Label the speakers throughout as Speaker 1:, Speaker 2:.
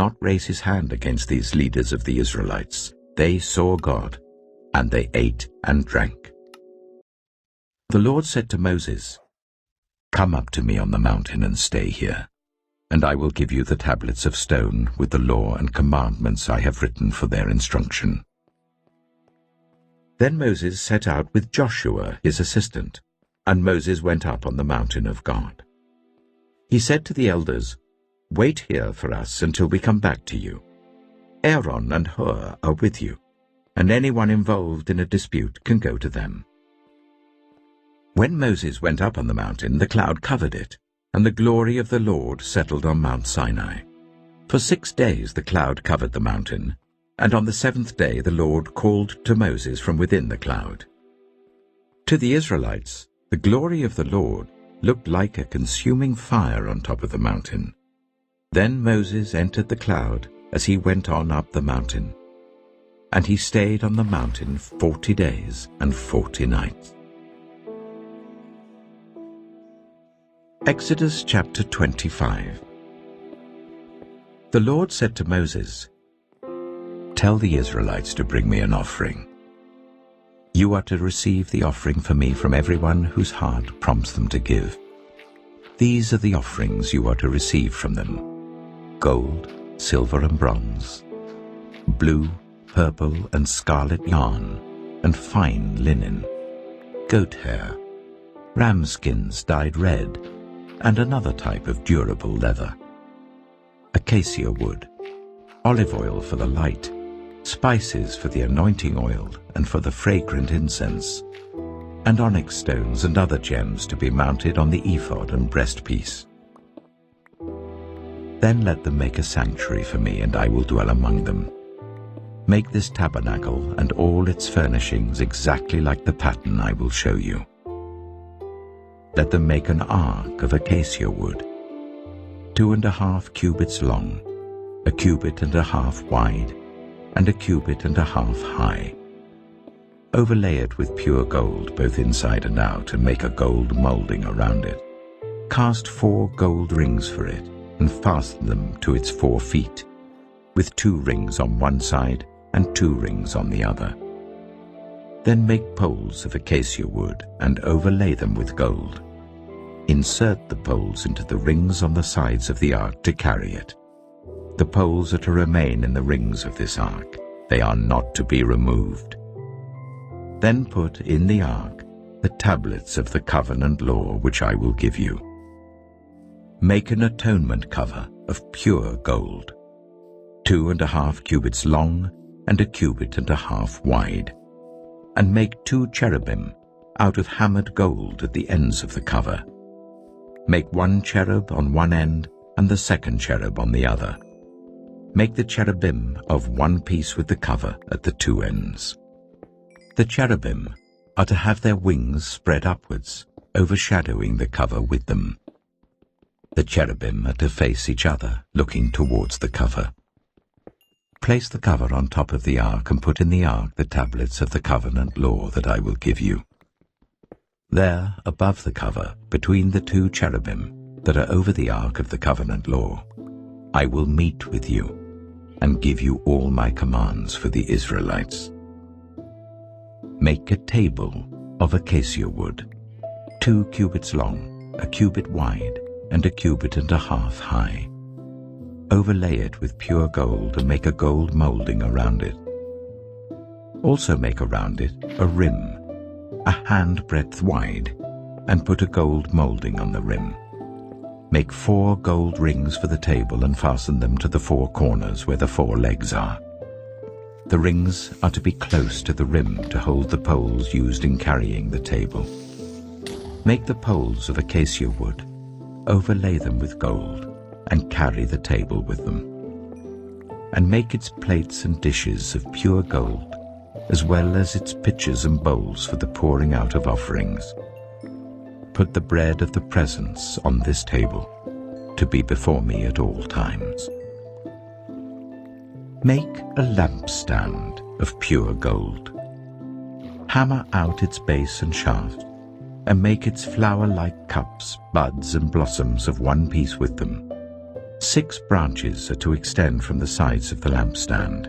Speaker 1: not raise his hand against these leaders of the Israelites. They saw God, and they ate and drank. The Lord said to Moses, "Come up to me on the mountain and stay here, and I will give you the tablets of stone with the law and commandments I have written for their instruction." Then Moses set out with Joshua his assistant, and Moses went up on the mountain of God. He said to the elders, "Wait here for us until we come back to you. Aaron and Hur are with you, and anyone involved in a dispute can go to them." When Moses went up on the mountain, the cloud covered it, and the glory of the Lord settled on Mount Sinai. For 6 days the cloud covered the mountain, and on the 7th day the Lord called to Moses from within the cloud. To the Israelites, the glory of the Lord looked like a consuming fire on top of the mountain. Then Moses entered the cloud as he went on up the mountain, and he stayed on the mountain 40 days and 40 nights. Exodus chapter 25. The Lord said to Moses, "Tell the Israelites to bring me an offering. You are to receive the offering for me from everyone whose heart prompts them to give. These are the offerings you are to receive from them: gold, silver and bronze, blue, purple and scarlet yarn, and fine linen, goat hair, ram skins dyed red, and another type of durable leather, acacia wood, olive oil for the light, spices for the anointing oil and for the fragrant incense, and onyx stones and other gems to be mounted on the ephod and breastpiece. Then let them make a sanctuary for me, and I will dwell among them. Make this tabernacle and all its furnishings exactly like the pattern I will show you. Let them make an ark of acacia wood, 2.5 cubits long, 1.5 cubits wide, and 1.5 cubits high. Overlay it with pure gold both inside and out, and make a gold molding around it. Cast 4 gold rings for it, and fasten them to its 4 feet, with 2 rings on one side and 2 rings on the other. Then make poles of acacia wood and overlay them with gold. Insert the poles into the rings on the sides of the ark to carry it. The poles are to remain in the rings of this ark. They are not to be removed. Then put in the ark the tablets of the covenant law which I will give you. Make an atonement cover of pure gold, 2.5 cubits long and 1.5 cubits wide, and make 2 cherubim out of hammered gold at the ends of the cover. Make 1 cherub on one end and the 2nd cherub on the other. Make the cherubim of one piece with the cover at the 2 ends. The cherubim are to have their wings spread upwards, overshadowing the cover with them. The cherubim are to face each other, looking towards the cover. Place the cover on top of the ark and put in the ark the tablets of the covenant law that I will give you. There, above the cover, between the 2 cherubim that are over the ark of the covenant law, I will meet with you and give you all my commands for the Israelites. Make a table of acacia wood, 2 cubits long, 1 cubit wide, and 1.5 cubits high. Overlay it with pure gold and make a gold molding around it. Also make around it a rim, a handbreadth wide, and put a gold molding on the rim. Make 4 gold rings for the table and fasten them to the 4 corners where the 4 legs are. The rings are to be close to the rim to hold the poles used in carrying the table. Make the poles of acacia wood, overlay them with gold, and carry the table with them. And make its plates and dishes of pure gold, as well as its pitchers and bowls for the pouring out of offerings. Put the bread of the presence on this table, to be before me at all times. Make a lampstand of pure gold. Hammer out its base and shaft, and make its flower-like cups, buds and blossoms of one piece with them. 6 branches are to extend from the sides of the lampstand,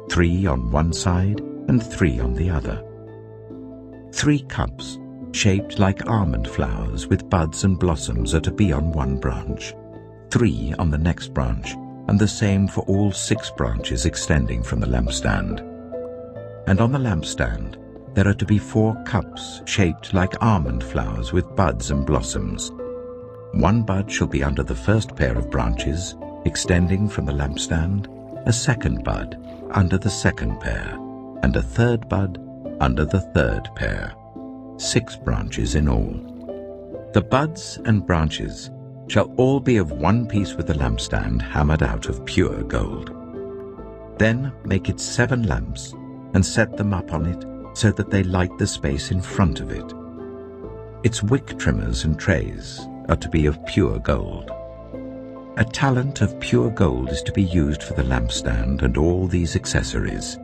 Speaker 1: 3 on one side and 3 on the other. 3 cups, shaped like almond flowers with buds and blossoms, are to be on one branch, 3 on the next branch, and the same for all 6 branches extending from the lampstand. And on the lampstand there are to be 4 cups shaped like almond flowers with buds and blossoms. 1 bud shall be under the first pair of branches extending from the lampstand, a second bud under the second pair, and a third bud under the third pair. 6 branches in all. The buds and branches shall all be of one piece with the lampstand hammered out of pure gold. Then make it 7 lamps and set them up on it so that they light the space in front of it. Its wick trimmers and trays are to be of pure gold. A talent of pure gold is to be used for the lampstand and all these accessories.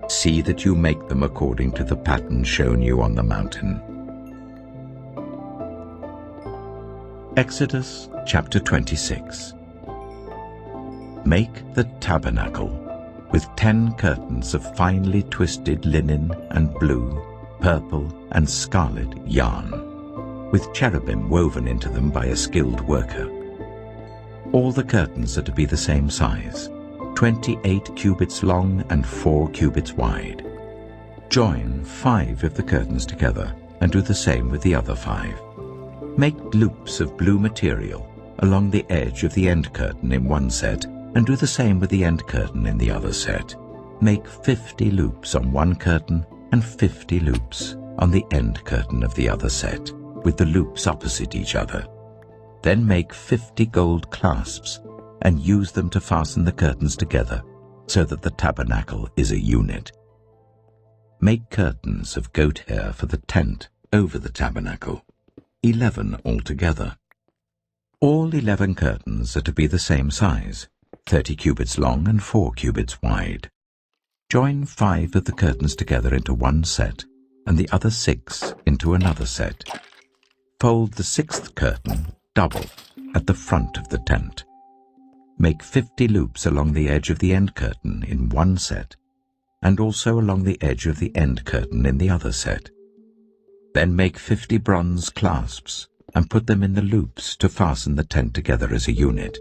Speaker 1: See that you make them according to the pattern shown you on the mountain. Exodus chapter 26. Make the tabernacle with 10 curtains of finely twisted linen and blue, purple, and scarlet yarn, with cherubim woven into them by a skilled worker. All the curtains are to be the same size, 28 cubits long and 4 cubits wide. Join 5 of the curtains together and do the same with the other 5. Make loops of blue material along the edge of the end curtain in one set and do the same with the end curtain in the other set. Make 50 loops on one curtain and 50 loops on the end curtain of the other set, with the loops opposite each other. Then make 50 gold clasps and use them to fasten the curtains together so that the tabernacle is a unit. Make curtains of goat hair for the tent over the tabernacle, 11 altogether. All 11 curtains are to be the same size, 30 cubits long and 4 cubits wide. Join 5 of the curtains together into one set and the other 6 into another set. Fold the 6th curtain double at the front of the tent. Make 50 loops along the edge of the end curtain in one set and also along the edge of the end curtain in the other set. Then make 50 bronze clasps and put them in the loops to fasten the tent together as a unit.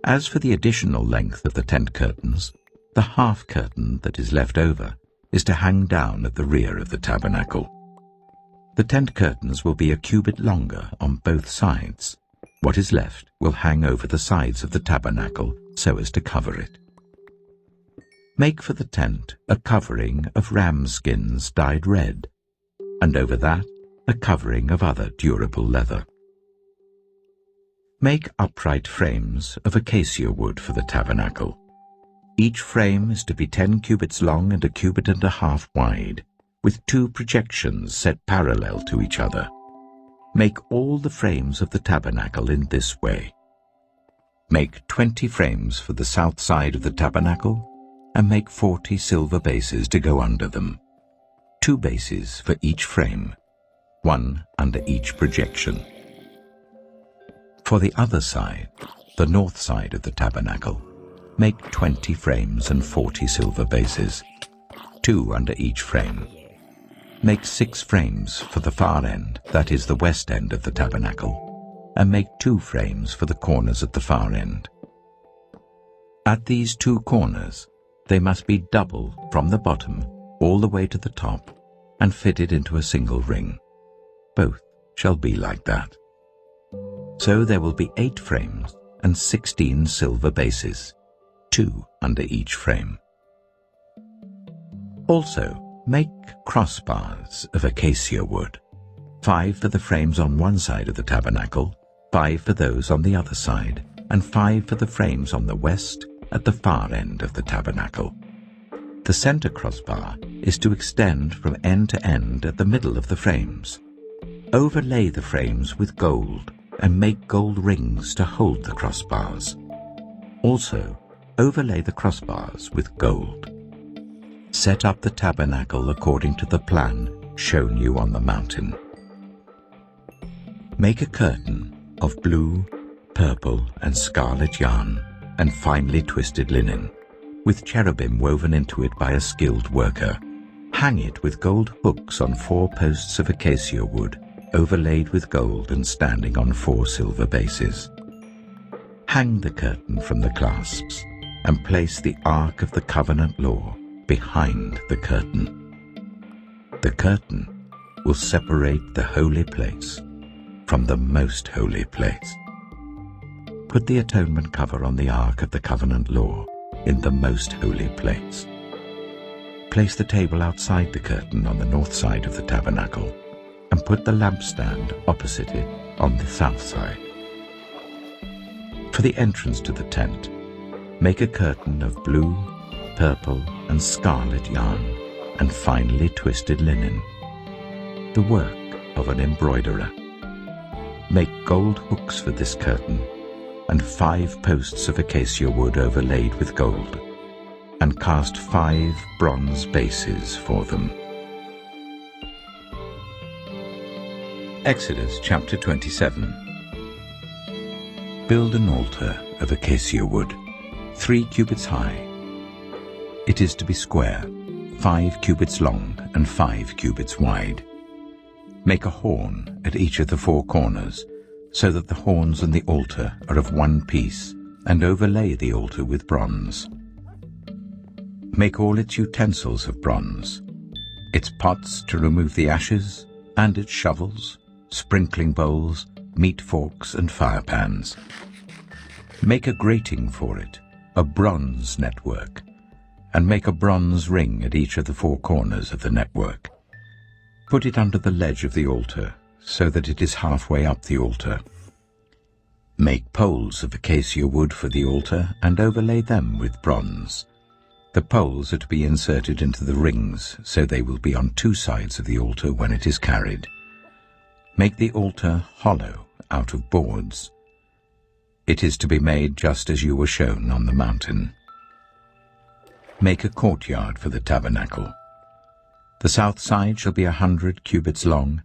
Speaker 1: As for the additional length of the tent curtains, the half curtain that is left over is to hang down at the rear of the tabernacle. The tent curtains will be a cubit longer on both sides. What is left will hang over the sides of the tabernacle so as to cover it. Make for the tent a covering of ram skins dyed red, and over that a covering of other durable leather. Make upright frames of acacia wood for the tabernacle. Each frame is to be 10 cubits long and 1.5 cubits wide, with 2 projections set parallel to each other. Make all the frames of the tabernacle in this way. Make 20 frames for the south side of the tabernacle, and make 40 silver bases to go under them. 2 bases for each frame, 1 under each projection. For the other side, the north side of the tabernacle, make 20 frames and 40 silver bases, 2 under each frame. Make 6 frames for the far end, that is the west end of the tabernacle, and make 2 frames for the corners at the far end. At these 2 corners, they must be double from the bottom all the way to the top and fitted into a single ring. Both shall be like that. So there will be 8 frames and 16 silver bases, 2 under each frame. Also, make crossbars of acacia wood, 5 for the frames on one side of the tabernacle, 5 for those on the other side, and 5 for the frames on the west at the far end of the tabernacle. The center crossbar is to extend from end to end at the middle of the frames. Overlay the frames with gold and make gold rings to hold the crossbars. Also, overlay the crossbars with gold. Set up the tabernacle according to the plan shown you on the mountain. Make a curtain of blue, purple, and scarlet yarn, and finely twisted linen, with cherubim woven into it by a skilled worker. Hang it with gold hooks on 4 posts of acacia wood, overlaid with gold and standing on 4 silver bases. Hang the curtain from the clasps, and place the Ark of the Covenant Law behind the curtain. The curtain will separate the holy place from the most holy place. Put the atonement cover on the Ark of the Covenant Law in the most holy place. Place the table outside the curtain on the north side of the tabernacle, and put the lampstand opposite it on the south side. For the entrance to the tent, make a curtain of blue, purple, and scarlet yarn, and finely twisted linen, the work of an embroiderer. Make gold hooks for this curtain, and 5 posts of acacia wood overlaid with gold, and cast 5 bronze bases for them. Exodus chapter 27. Build an altar of acacia wood, 3 cubits high. It is to be square, 5 cubits long and 5 cubits wide. Make a horn at each of the 4 corners, so that the horns and the altar are of one piece, and overlay the altar with bronze. Make all its utensils of bronze, its pots to remove the ashes, and its shovels, sprinkling bowls, meat forks, and fire pans. Make a grating for it, a bronze network, and make a bronze ring at each of the 4 corners of the network. Put it under the ledge of the altar, so that it is halfway up the altar. Make poles of acacia wood for the altar, and overlay them with bronze. The poles are to be inserted into the rings, so they will be on 2 sides of the altar when it is carried. Make the altar hollow out of boards. It is to be made just as you were shown on the mountain. Make a courtyard for the tabernacle. The south side shall be 100 cubits long,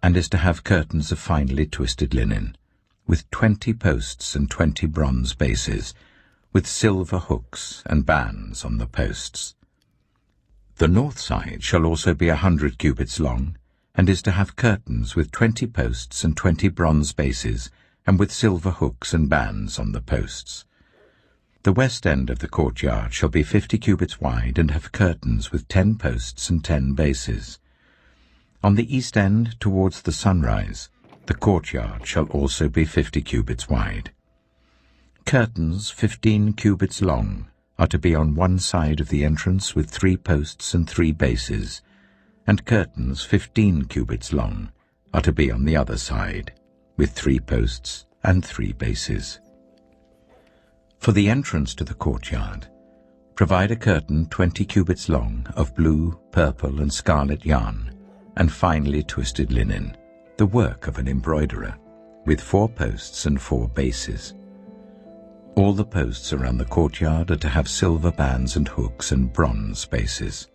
Speaker 1: and is to have curtains of finely twisted linen, with 20 posts and 20 bronze bases, with silver hooks and bands on the posts. The north side shall also be 100 cubits long, and is to have curtains with 20 posts and 20 bronze bases, and with silver hooks and bands on the posts. The west end of the courtyard shall be 50 cubits wide, and have curtains with 10 posts and 10 bases. On the east end, towards the sunrise, the courtyard shall also be 50 cubits wide. Curtains 15 cubits long are to be on one side of the entrance with 3 posts and 3 bases, and curtains 15 cubits long are to be on the other side, with 3 posts and 3 bases. For the entrance to the courtyard, provide a curtain 20 cubits long of blue, purple, and scarlet yarn, and finely twisted linen, the work of an embroiderer, with 4 posts and 4 bases. All the posts around the courtyard are to have silver bands and hooks and bronze bases.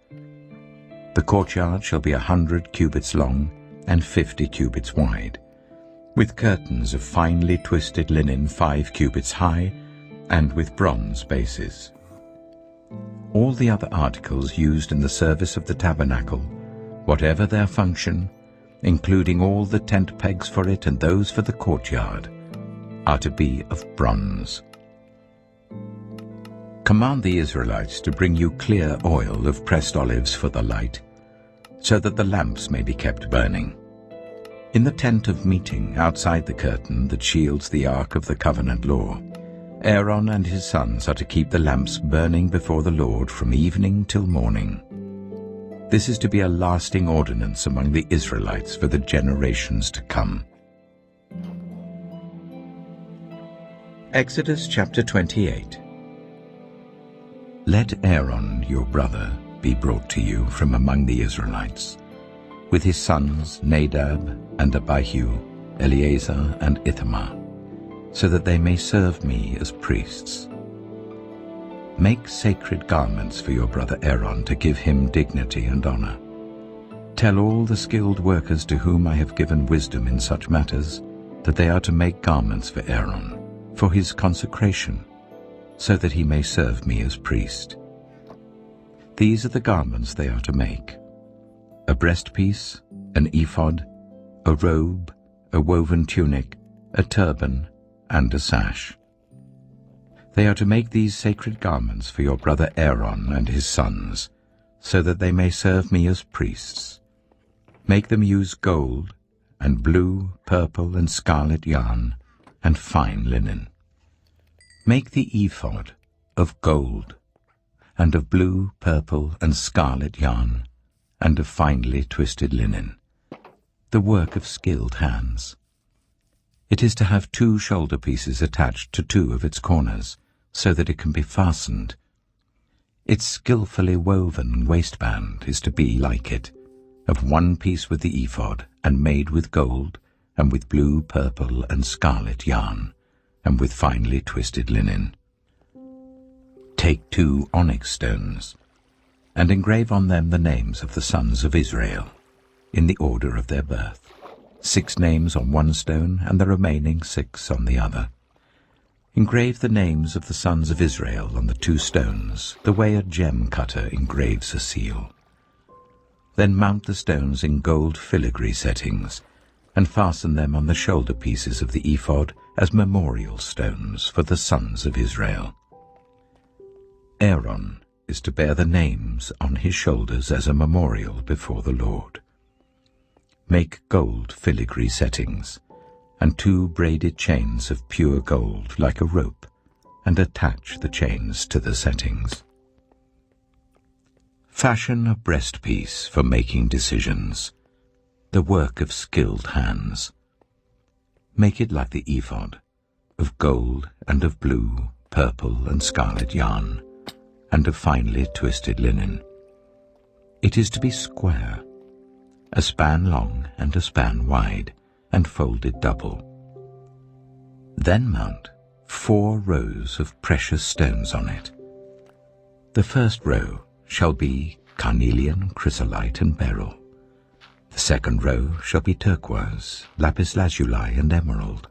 Speaker 1: The courtyard shall be 100 cubits long and 50 cubits wide, with curtains of finely twisted linen 5 cubits high, and with bronze bases. All the other articles used in the service of the tabernacle, whatever their function, including all the tent pegs for it and those for the courtyard, are to be of bronze. Command the Israelites to bring you clear oil of pressed olives for the light, so that the lamps may be kept burning. In the tent of meeting outside the curtain that shields the Ark of the Covenant Law, Aaron and his sons are to keep the lamps burning before the Lord from evening till morning. This is to be a lasting ordinance among the Israelites for the generations to come. Exodus chapter 28. Let Aaron your brother be brought to you from among the Israelites, with his sons Nadab and Abihu, Eleazar and Ithamar, so that they may serve me as priests. Make sacred garments for your brother Aaron to give him dignity and honor. Tell all the skilled workers to whom I have given wisdom in such matters that they are to make garments for Aaron. for his consecration, so that he may serve me as priest. These are the garments they are to make: a breastpiece, an ephod, a robe, a woven tunic, a turban, and a sash. They are to make these sacred garments for your brother Aaron and his sons, so that they may serve me as priests. Make them use gold, and blue, purple, and scarlet yarn, and fine linen. Make the ephod of gold, and of blue, purple, and scarlet yarn, and of finely twisted linen, the work of skilled hands. It is to have 2 shoulder pieces attached to 2 of its corners, so that it can be fastened. Its skillfully woven waistband is to be like it, of 1 piece with the ephod, and made with gold, and with blue, purple, and scarlet yarn, and with finely twisted linen. Take 2 onyx stones, and engrave on them the names of the sons of Israel, in the order of their birth, 6 names on 1 stone, and the remaining 6 on the other. Engrave the names of the sons of Israel on the 2 stones, the way a gem cutter engraves a seal. Then mount the stones in gold filigree settings, and fasten them on the shoulder pieces of the ephod as memorial stones for the sons of Israel. Aaron is to bear the names on his shoulders as a memorial before the Lord. Make gold filigree settings, and 2 braided chains of pure gold like a rope, and attach the chains to the settings. Fashion a breastpiece for making decisions, the work of skilled hands. Make it like the ephod, of gold and of blue, purple, and scarlet yarn, and of finely twisted linen. It is to be square, a span long and a span wide, and folded double. Then mount 4 rows of precious stones on it. The first row shall be carnelian, chrysolite, and beryl. The second row shall be turquoise, lapis lazuli, and emerald.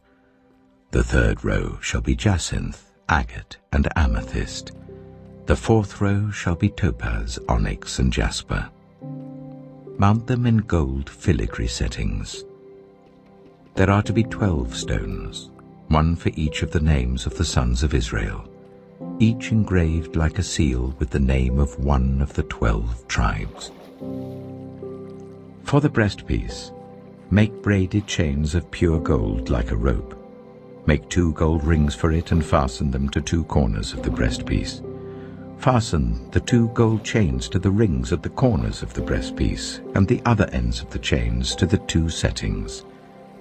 Speaker 1: The third row shall be jacinth, agate, and amethyst. The fourth row shall be topaz, onyx, and jasper. Mount them in gold filigree settings. There are to be 12 stones, 1 for each of the names of the sons of Israel, each engraved like a seal with the name of 1 of the 12 tribes. For the breastpiece, make braided chains of pure gold like a rope. Make 2 gold rings for it and fasten them to 2 corners of the breastpiece. Fasten the 2 gold chains to the rings at the corners of the breastpiece, and the other ends of the chains to the 2 settings,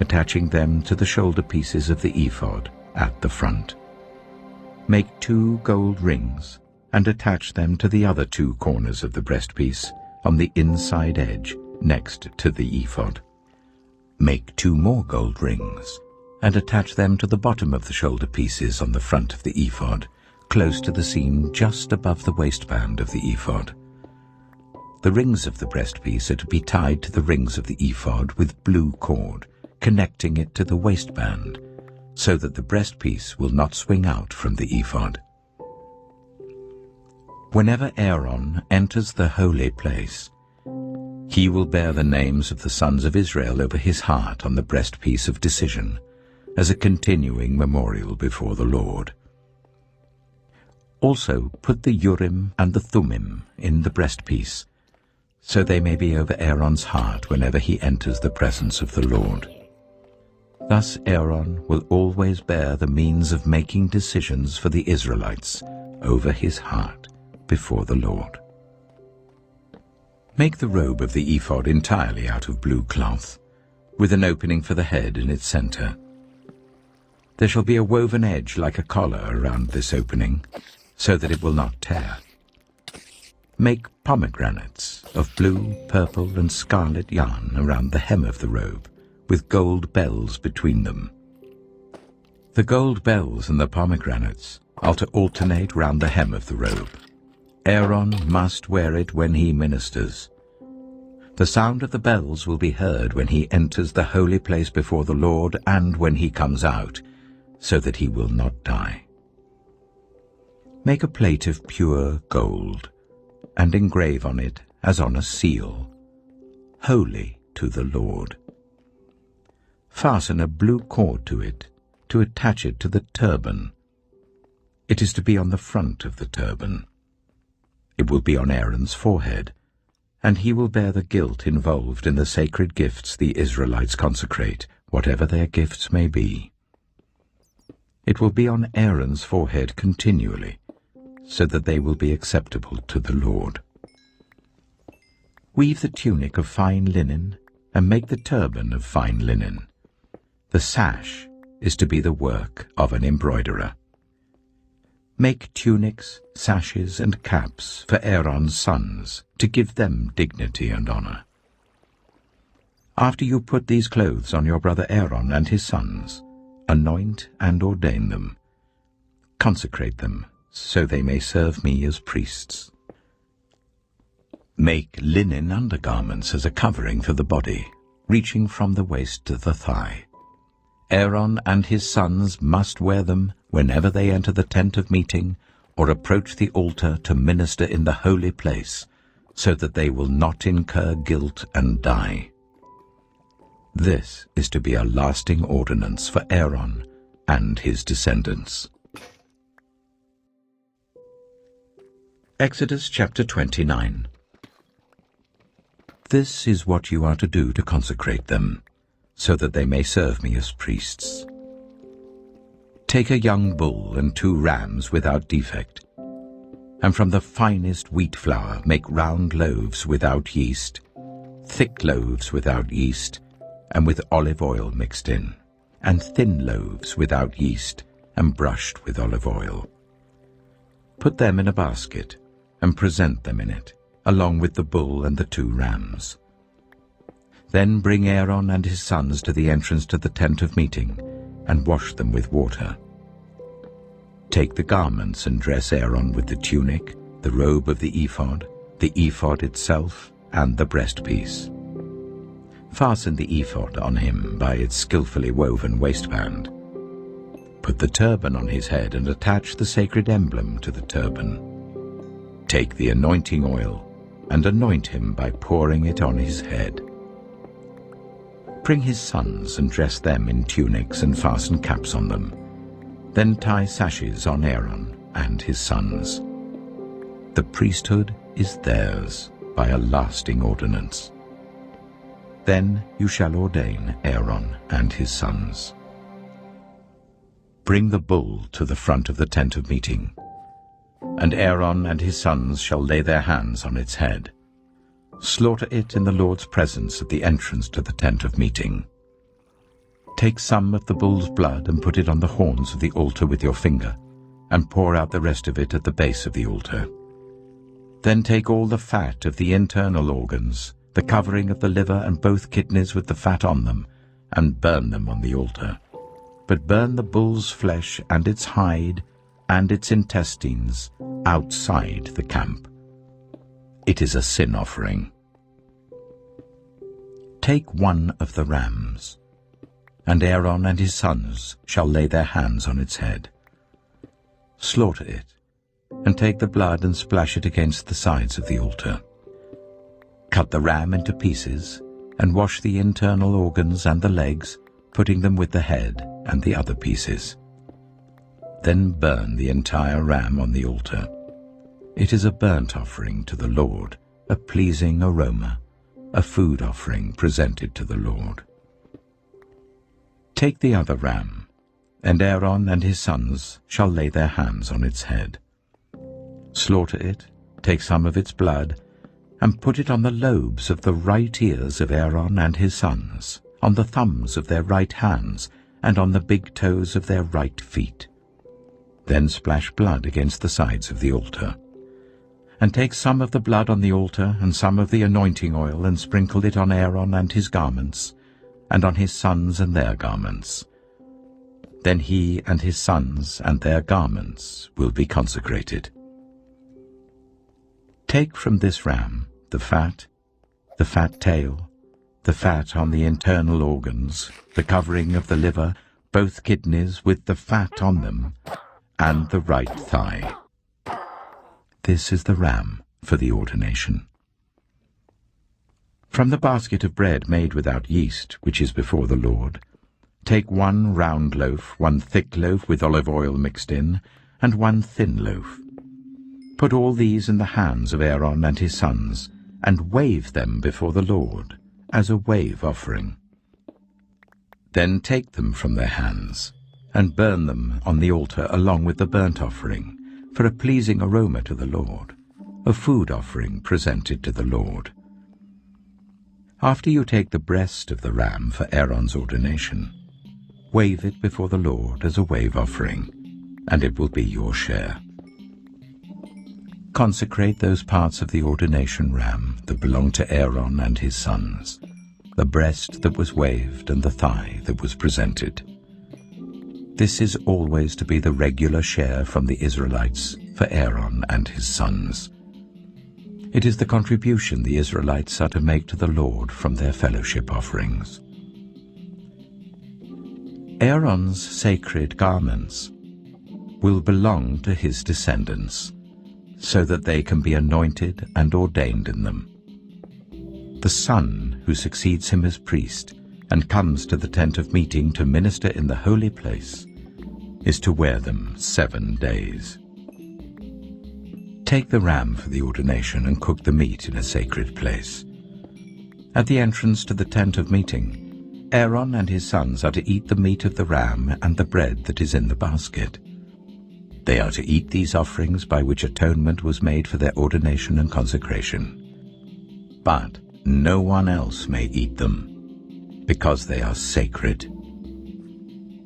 Speaker 1: attaching them to the shoulder pieces of the ephod at the front. Make 2 gold rings, and attach them to the other 2 corners of the breastpiece on the inside edge next to the ephod. Make 2 more gold rings, and attach them to the bottom of the shoulder pieces on the front of the ephod, close to the seam just above the waistband of the ephod. The rings of the breastpiece are to be tied to the rings of the ephod with blue cord, connecting it to the waistband, so that the breastpiece will not swing out from the ephod. Whenever Aaron enters the holy place, he will bear the names of the sons of Israel over his heart on the breastpiece of decision, as a continuing memorial before the Lord. Also put the Urim and the Thummim in the breastpiece, so they may be over Aaron's heart whenever he enters the presence of the Lord. Thus Aaron will always bear the means of making decisions for the Israelites over his heart before the Lord. Make the robe of the ephod entirely out of blue cloth, with an opening for the head in its center. There shall be a woven edge like a collar around this opening, so that it will not tear. Make pomegranates of blue, purple, and scarlet yarn around the hem of the robe, with gold bells between them. The gold bells and the pomegranates are to alternate round the hem of the robe. Aaron must wear it when he ministers. The sound of the bells will be heard when he enters the holy place before the Lord and when he comes out, so that he will not die. Make a plate of pure gold, and engrave on it, as on a seal, Holy to the Lord. Fasten a blue cord to it, to attach it to the turban. It is to be on the front of the turban. It will be on Aaron's forehead, and he will bear the guilt involved in the sacred gifts the Israelites consecrate, whatever their gifts may be. It will be on Aaron's forehead continually, so that they will be acceptable to the Lord. Weave the tunic of fine linen, and make the turban of fine linen. The sash is to be the work of an embroiderer. Make tunics, sashes, and caps for Aaron's sons, to give them dignity and honor. After you put these clothes on your brother Aaron and his sons, anoint and ordain them. Consecrate them, so they may serve me as priests. Make linen undergarments as a covering for the body, reaching from the waist to the thigh. Aaron and his sons must wear them whenever they enter the tent of meeting or approach the altar to minister in the holy place, so that they will not incur guilt and die. This is to be a lasting ordinance for Aaron and his descendants. Exodus chapter 29. This is what you are to do to consecrate them, so that they may serve me as priests. Take a young bull and 2 rams without defect, and from the finest wheat flour make round loaves without yeast, thick loaves without yeast, and with olive oil mixed in, and thin loaves without yeast, and brushed with olive oil. Put them in a basket, and present them in it, along with the bull and the 2 rams. Then bring Aaron and his sons to the entrance to the tent of meeting, and wash them with water. Take the garments and dress Aaron with the tunic, the robe of the ephod itself, and the breastpiece. Fasten the ephod on him by its skillfully woven waistband. Put the turban on his head and attach the sacred emblem to the turban. Take the anointing oil and anoint him by pouring it on his head. Bring his sons and dress them in tunics and fasten caps on them. Then tie sashes on Aaron and his sons. The priesthood is theirs by a lasting ordinance. Then you shall ordain Aaron and his sons. Bring the bull to the front of the tent of meeting, and Aaron and his sons shall lay their hands on its head. Slaughter it in the Lord's presence at the entrance to the tent of meeting. Take some of the bull's blood and put it on the horns of the altar with your finger, and pour out the rest of it at the base of the altar. Then take all the fat of the internal organs, the covering of the liver and both kidneys with the fat on them, and burn them on the altar. But burn the bull's flesh and its hide and its intestines outside the camp. It is a sin offering. Take one of the rams, and Aaron and his sons shall lay their hands on its head. Slaughter it, and take the blood and splash it against the sides of the altar. Cut the ram into pieces, and wash the internal organs and the legs, putting them with the head and the other pieces. Then burn the entire ram on the altar. It is a burnt offering to the Lord, a pleasing aroma, a food offering presented to the Lord. Take the other ram, and Aaron and his sons shall lay their hands on its head. Slaughter it, take some of its blood, and put it on the lobes of the right ears of Aaron and his sons, on the thumbs of their right hands, and on the big toes of their right feet. Then splash blood against the sides of the altar. And take some of the blood on the altar and some of the anointing oil, and sprinkle it on Aaron and his garments, and on his sons and their garments. Then he and his sons and their garments will be consecrated. Take from this ram the fat tail, the fat on the internal organs, the covering of the liver, both kidneys with the fat on them, and the right thigh. This is the ram for the ordination. From the basket of bread made without yeast, which is before the Lord, take 1 round loaf, 1 thick loaf with olive oil mixed in, and 1 thin loaf. Put all these in the hands of Aaron and his sons, and wave them before the Lord, as a wave offering. Then take them from their hands, and burn them on the altar along with the burnt offering, for a pleasing aroma to the Lord, a food offering presented to the Lord. After you take the breast of the ram for Aaron's ordination, wave it before the Lord as a wave offering, and it will be your share. Consecrate those parts of the ordination ram that belong to Aaron and his sons, the breast that was waved and the thigh that was presented. This is always to be the regular share from the Israelites for Aaron and his sons. It is the contribution the Israelites are to make to the Lord from their fellowship offerings. Aaron's sacred garments will belong to his descendants, so that they can be anointed and ordained in them. The son who succeeds him as priest and comes to the tent of meeting to minister in the holy place is to wear them 7 days. Take the ram for the ordination and cook the meat in a sacred place. At the entrance to the tent of meeting, Aaron and his sons are to eat the meat of the ram and the bread that is in the basket. They are to eat these offerings by which atonement was made for their ordination and consecration. But no one else may eat them, because they are sacred.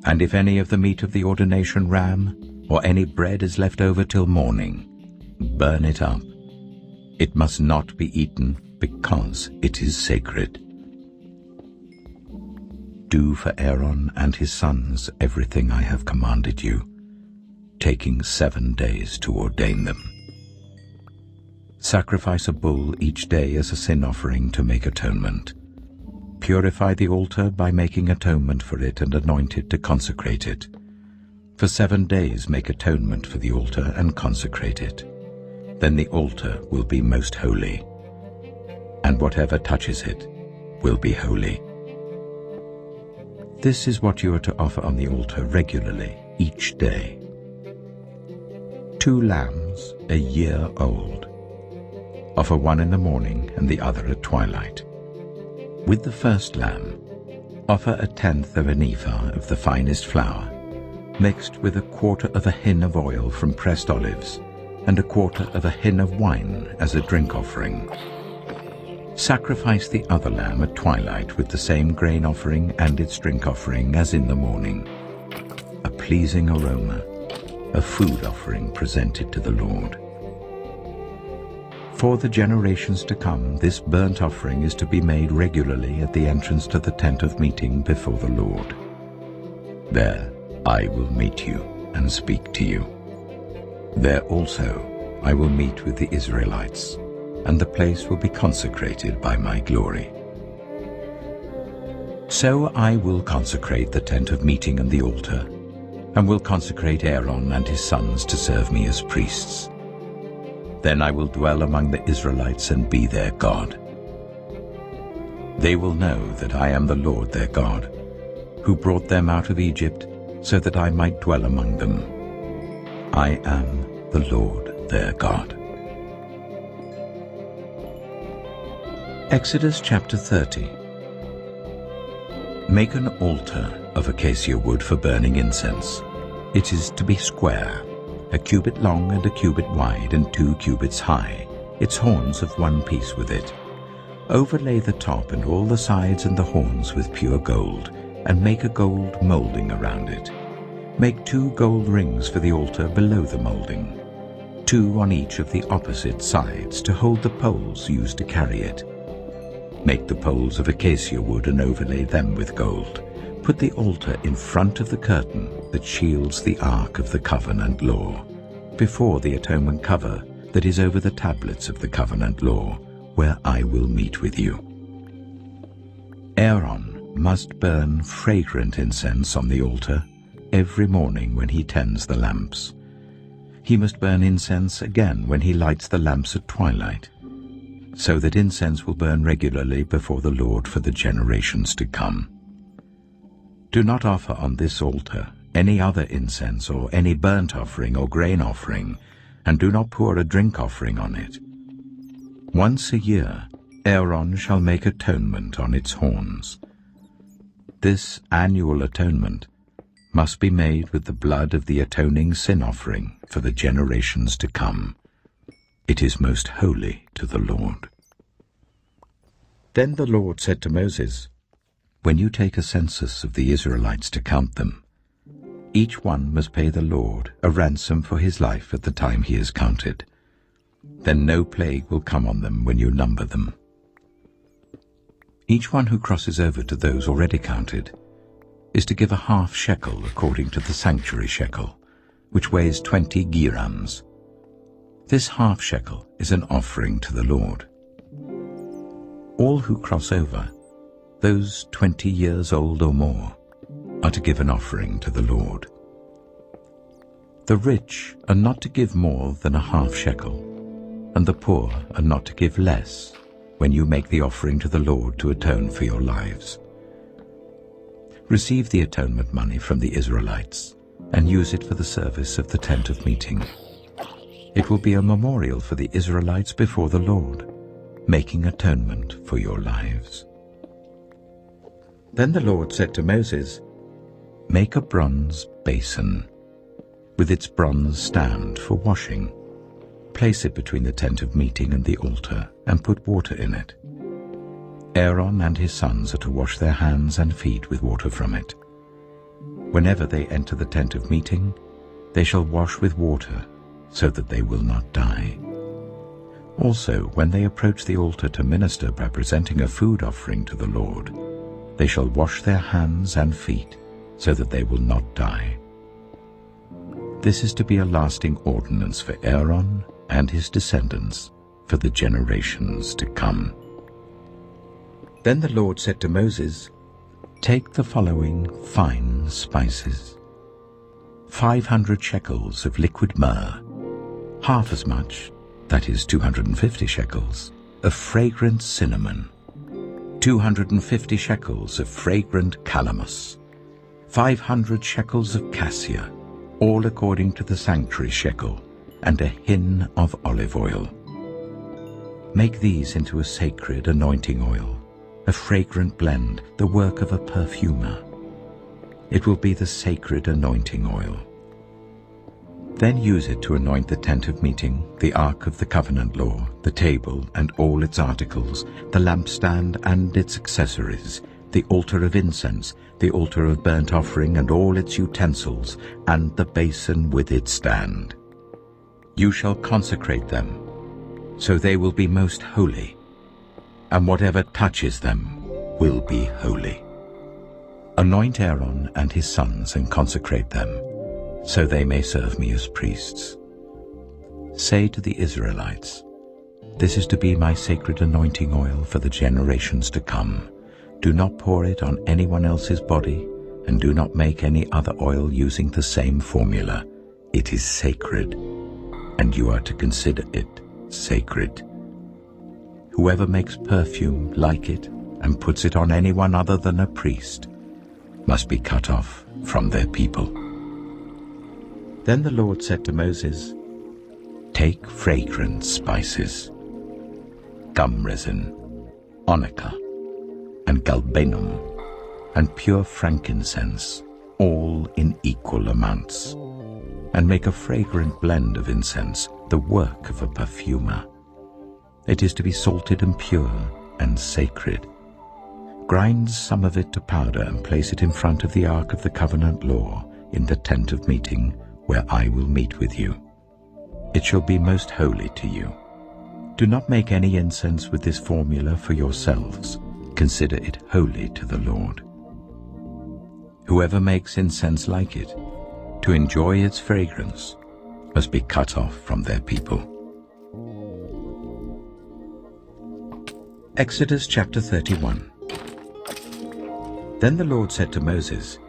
Speaker 1: And if any of the meat of the ordination ram or any bread is left over till morning, burn it up. It must not be eaten, because it is sacred. Do for Aaron and his sons everything I have commanded you, taking 7 days to ordain them. Sacrifice a bull each day as a sin offering to make atonement. Purify the altar by making atonement for it and anoint it to consecrate it. For 7 days make atonement for the altar and consecrate it. Then the altar will be most holy, and whatever touches it will be holy. This is what you are to offer on the altar regularly each day: 2 lambs a year old. Offer one in the morning and the other at twilight. With the first lamb, offer 1/10 of an ephah of the finest flour, mixed with 1/4 of a hin of oil from pressed olives, and 1/4 of a hin of wine as a drink offering. Sacrifice the other lamb at twilight with the same grain offering and its drink offering as in the morning, a pleasing aroma, a food offering presented to the Lord. For the generations to come, this burnt offering is to be made regularly at the entrance to the tent of meeting before the Lord. There I will meet you and speak to you. There also I will meet with the Israelites, and the place will be consecrated by my glory. So I will consecrate the tent of meeting and the altar, and will consecrate Aaron and his sons to serve me as priests. Then I will dwell among the Israelites and be their God. They will know that I am the Lord their God, who brought them out of Egypt so that I might dwell among them. I am the Lord their God. Exodus chapter 30. Make an altar of acacia wood for burning incense. It is to be square, 1 cubit long and 1 cubit wide and 2 cubits high, its horns of 1 piece with it. Overlay the top and all the sides and the horns with pure gold, and make a gold molding around it. Make 2 gold rings for the altar below the molding, 2 on each of the opposite sides to hold the poles used to carry it. Make the poles of acacia wood and overlay them with gold. Put the altar in front of the curtain that shields the Ark of the Covenant Law, before the atonement cover that is over the tablets of the Covenant Law, where I will meet with you. Aaron must burn fragrant incense on the altar every morning when he tends the lamps. He must burn incense again when he lights the lamps at twilight, so that incense will burn regularly before the Lord for the generations to come. Do not offer on this altar any other incense or any burnt offering or grain offering, and do not pour a drink offering on it. Once a year Aaron shall make atonement on its horns. This annual atonement must be made with the blood of the atoning sin offering for the generations to come. It is most holy to the Lord. Then the Lord said to Moses, "When you take a census of the Israelites to count them, each one must pay the Lord a ransom for his life at the time he is counted. Then no plague will come on them when you number them. Each one who crosses over to those already counted is to give a half shekel according to the sanctuary shekel, which weighs 20 gerams. This half shekel is an offering to the Lord. All who cross over, those 20 years old or more, are to give an offering to the Lord. The rich are not to give more than a half shekel, and the poor are not to give less when you make the offering to the Lord to atone for your lives. Receive the atonement money from the Israelites and use it for the service of the tent of meeting. It will be a memorial for the Israelites before the Lord, making atonement for your lives." Then the Lord said to Moses, "Make a bronze basin with its bronze stand for washing. Place it between the tent of meeting and the altar and put water in it. Aaron and his sons are to wash their hands and feet with water from it. Whenever they enter the tent of meeting, they shall wash with water so that they will not die. Also, when they approach the altar to minister by presenting a food offering to the Lord, they shall wash their hands and feet so that they will not die. This is to be a lasting ordinance for Aaron and his descendants for the generations to come." Then the Lord said to Moses, "Take the following fine spices: 500 shekels of liquid myrrh, half as much, that is 250 shekels, of fragrant cinnamon, 250 shekels of fragrant calamus, 500 shekels of cassia, all according to the sanctuary shekel, and a hin of olive oil. Make these into a sacred anointing oil, a fragrant blend, the work of a perfumer. It will be the sacred anointing oil. Then use it to anoint the tent of meeting, the ark of the covenant law, the table and all its articles, the lampstand and its accessories, the altar of incense, the altar of burnt offering and all its utensils, and the basin with its stand. You shall consecrate them, so they will be most holy, and whatever touches them will be holy. Anoint Aaron and his sons and consecrate them, so they may serve me as priests. Say to the Israelites, this is to be my sacred anointing oil for the generations to come. Do not pour it on anyone else's body, and do not make any other oil using the same formula. It is sacred, and you are to consider it sacred. Whoever makes perfume like it and puts it on anyone other than a priest must be cut off from their people." Then the Lord said to Moses, "Take fragrant spices, gum resin, onycha, and galbanum, and pure frankincense, all in equal amounts, and make a fragrant blend of incense, the work of a perfumer. It is to be salted and pure and sacred. Grind some of it to powder and place it in front of the ark of the covenant law in the tent of meeting, where I will meet with you. It shall be most holy to you. Do not make any incense with this formula for yourselves. Consider it holy to the Lord. Whoever makes incense like it, to enjoy its fragrance, must be cut off from their people." Exodus chapter 31. Then the Lord said to Moses,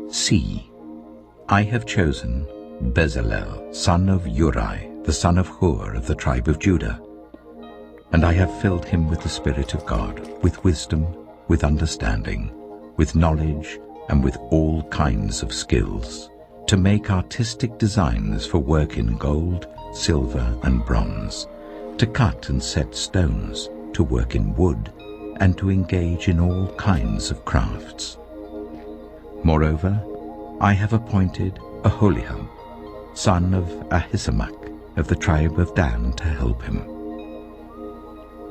Speaker 1: "See, I have chosen Bezalel, son of Uri, the son of Hur of the tribe of Judah, and I have filled him with the Spirit of God, with wisdom, with understanding, with knowledge, and with all kinds of skills, to make artistic designs for work in gold, silver, and bronze, to cut and set stones, to work in wood, and to engage in all kinds of crafts. Moreover, I have appointed Aholiab, son of Ahisamach, of the tribe of Dan, to help him.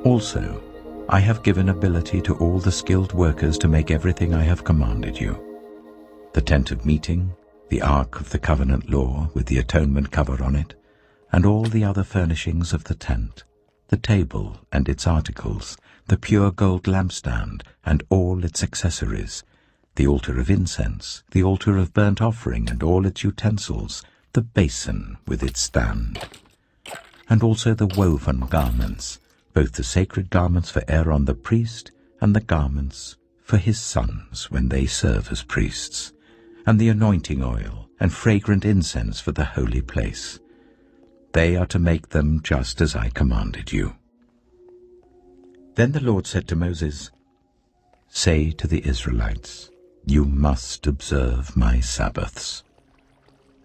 Speaker 1: Also, I have given ability to all the skilled workers to make everything I have commanded you: the tent of meeting, the ark of the covenant law with the atonement cover on it, and all the other furnishings of the tent, the table and its articles, the pure gold lampstand and all its accessories, the altar of incense, the altar of burnt offering and all its utensils, the basin with its stand, and also the woven garments, both the sacred garments for Aaron the priest and the garments for his sons when they serve as priests, and the anointing oil and fragrant incense for the holy place. They are to make them just as I commanded you." Then the Lord said to Moses, "Say to the Israelites, you must observe my Sabbaths.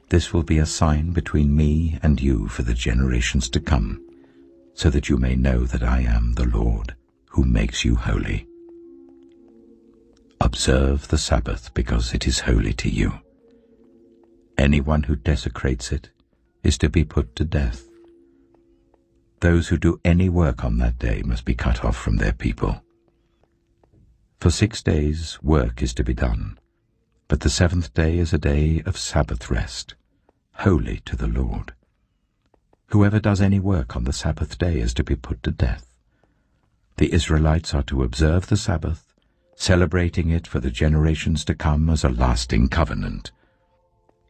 Speaker 1: This will be a sign between me and you for the generations to come, so that you may know that I am the Lord, who makes you holy. Observe the Sabbath because it is holy to you. Anyone who desecrates it is to be put to death. Those who do any work on that day must be cut off from their people. For 6 days work is to be done, but the 7th day is a day of Sabbath rest, holy to the Lord. Whoever does any work on the Sabbath day is to be put to death. The Israelites are to observe the Sabbath, celebrating it for the generations to come as a lasting covenant.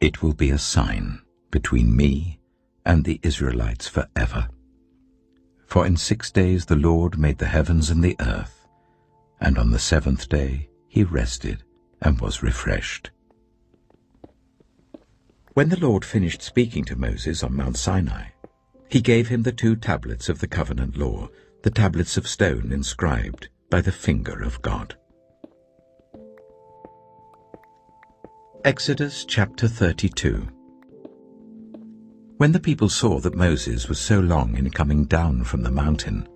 Speaker 1: It will be a sign between me and the Israelites forever. For in 6 days the Lord made the heavens and the earth, and on the 7th day he rested and was refreshed." When the Lord finished speaking to Moses on Mount Sinai, he gave him the 2 tablets of the covenant law, the tablets of stone inscribed by the finger of God. Exodus chapter 32. When the people saw that Moses was so long in coming down from the mountain,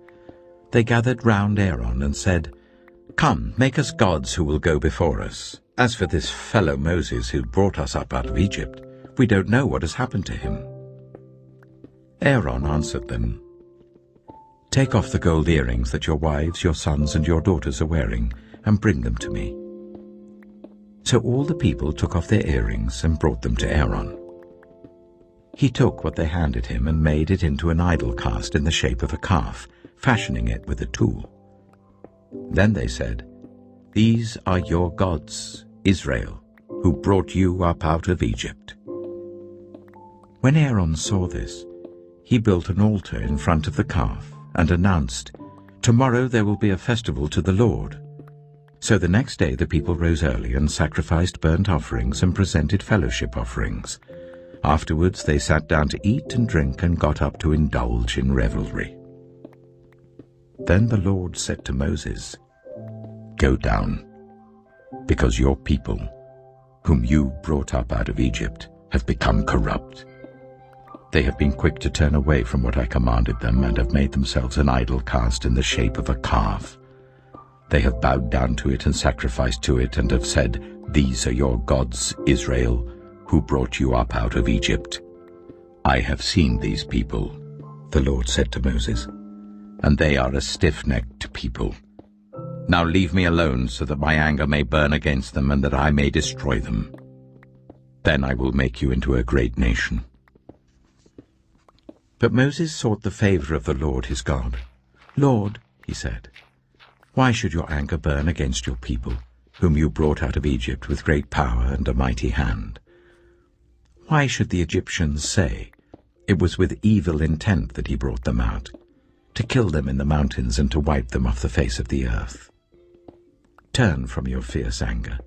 Speaker 1: they gathered round Aaron and said, "Come, make us gods who will go before us. As for this fellow Moses who brought us up out of Egypt, we don't know what has happened to him." Aaron answered them, "Take off the gold earrings that your wives, your sons, and your daughters are wearing, and bring them to me." So all the people took off their earrings and brought them to Aaron. He took what they handed him and made it into an idol cast in the shape of a calf, fashioning it with a tool. Then they said, "These are your gods, Israel, who brought you up out of Egypt." When Aaron saw this, he built an altar in front of the calf and announced, "Tomorrow there will be a festival to the Lord." So the next day the people rose early and sacrificed burnt offerings and presented fellowship offerings. Afterwards they sat down to eat and drink and got up to indulge in revelry. Then the Lord said to Moses, "Go down, because your people, whom you brought up out of Egypt, have become corrupt. They have been quick to turn away from what I commanded them and have made themselves an idol cast in the shape of a calf. They have bowed down to it and sacrificed to it and have said, 'These are your gods, Israel, who brought you up out of Egypt.' I have seen these people," the Lord said to Moses, "and they are a stiff-necked people. Now leave me alone so that my anger may burn against them and that I may destroy them. Then I will make you into a great nation." But Moses sought the favor of the Lord his God. "Lord," he said, "why should your anger burn against your people, whom you brought out of Egypt with great power and a mighty hand? Why should the Egyptians say, 'It was with evil intent that he brought them out, to kill them in the mountains and to wipe them off the face of the earth'? Turn from your fierce anger.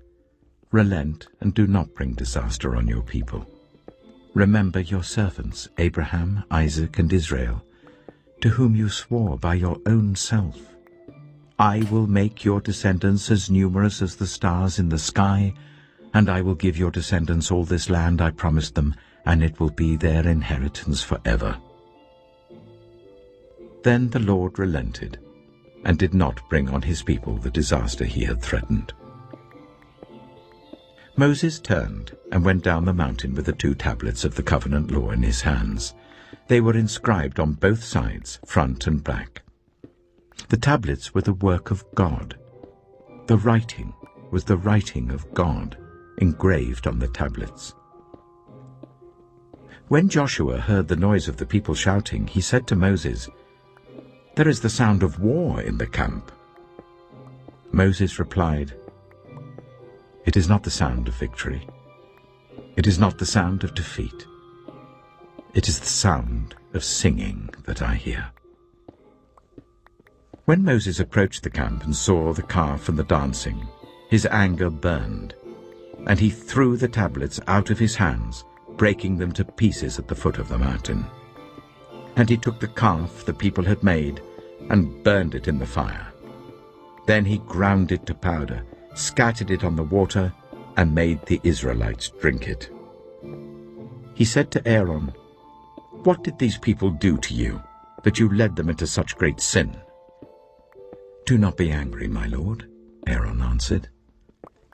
Speaker 1: Relent and do not bring disaster on your people. Remember your servants, Abraham, Isaac, and Israel, to whom you swore by your own self. I will make your descendants as numerous as the stars in the sky, and I will give your descendants all this land I promised them, and it will be their inheritance forever. Then the Lord relented, and did not bring on his people the disaster he had threatened. Moses turned and went down the mountain with the 2 tablets of the covenant law in his hands. They were inscribed on both sides, front and back. The tablets were the work of God. The writing was the writing of God, engraved on the tablets. When Joshua heard the noise of the people shouting, he said to Moses, "There is the sound of war in the camp." Moses replied, "It is not the sound of victory. It is not the sound of defeat. It is the sound of singing that I hear." When Moses approached the camp and saw the calf and the dancing, his anger burned, and he threw the tablets out of his hands, breaking them to pieces at the foot of the mountain. And he took the calf the people had made and burned it in the fire. Then he ground it to powder, scattered it on the water, and made the Israelites drink it. He said to Aaron, "What did these people do to you, that you led them into such great sin?" "Do not be angry, my lord," Aaron answered.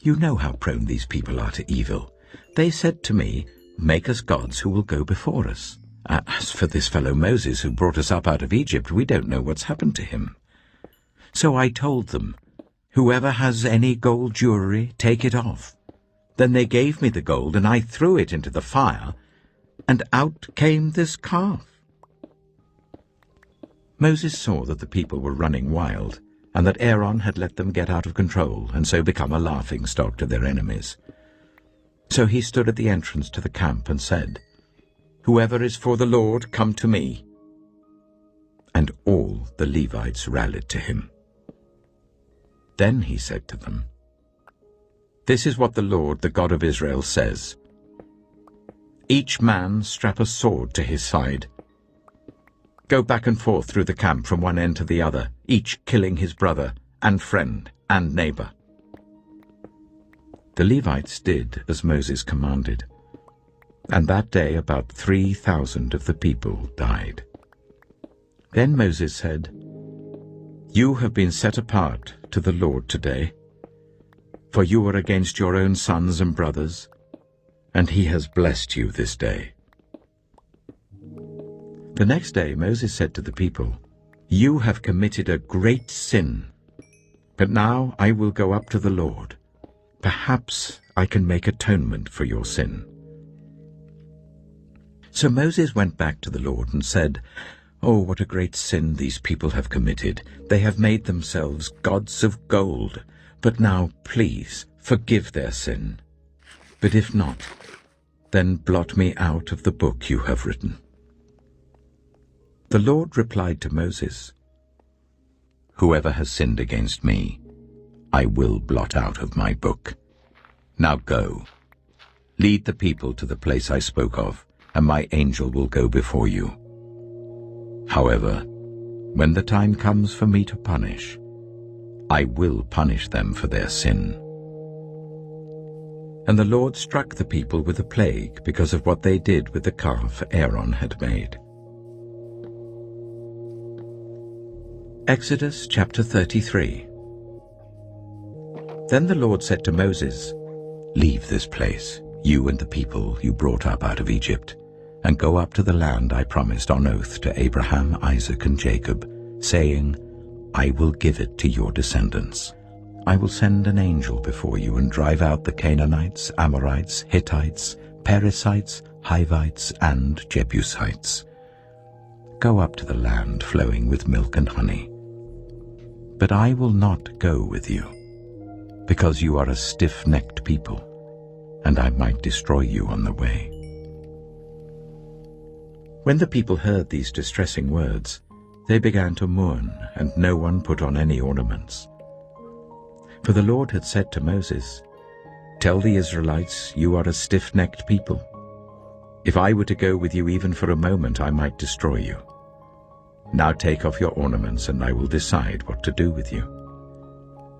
Speaker 1: "You know how prone these people are to evil. They said to me, 'Make us gods who will go before us.' As for this fellow Moses who brought us up out of Egypt, we don't know what's happened to him." So I told them, 'Whoever has any gold jewelry, take it off.' Then they gave me the gold, and I threw it into the fire, and out came this calf." Moses saw that the people were running wild, and that Aaron had let them get out of control and so become a laughingstock to their enemies. So he stood at the entrance to the camp and said, "Whoever is for the Lord, come to me." And all the Levites rallied to him. Then he said to them, "This is what the Lord, the God of Israel, says. Each man strap a sword to his side. Go back and forth through the camp from one end to the other, each killing his brother and friend and neighbor." The Levites did as Moses commanded, and that day about 3,000 of the people died. Then Moses said, "You have been set apart to the Lord today, for you were against your own sons and brothers, and he has blessed you this day." The next day Moses said to the people, "You have committed a great sin, but now I will go up to the Lord. Perhaps I can make atonement for your sin." So Moses went back to the Lord and said, "Oh, what a great sin these people have committed. They have made themselves gods of gold. But now, please, forgive their sin. But if not, then blot me out of the book you have written." The Lord replied to Moses, "Whoever has sinned against me, I will blot out of my book. Now go, lead the people to the place I spoke of, and my angel will go before you. However, when the time comes for me to punish, I will punish them for their sin." And the Lord struck the people with a plague because of what they did with the calf Aaron had made. Exodus chapter 33. Then the Lord said to Moses, "Leave this place, you and the people you brought up out of Egypt, and go up to the land I promised on oath to Abraham, Isaac, and Jacob, saying, 'I will give it to your descendants.' I will send an angel before you and drive out the Canaanites, Amorites, Hittites, Perizzites, Hivites, and Jebusites. Go up to the land flowing with milk and honey. But I will not go with you, because you are a stiff-necked people, and I might destroy you on the way." When the people heard these distressing words, they began to mourn, and no one put on any ornaments. For the Lord had said to Moses, "Tell the Israelites, you are a stiff-necked people. If I were to go with you even for a moment, I might destroy you. Now take off your ornaments, and I will decide what to do with you."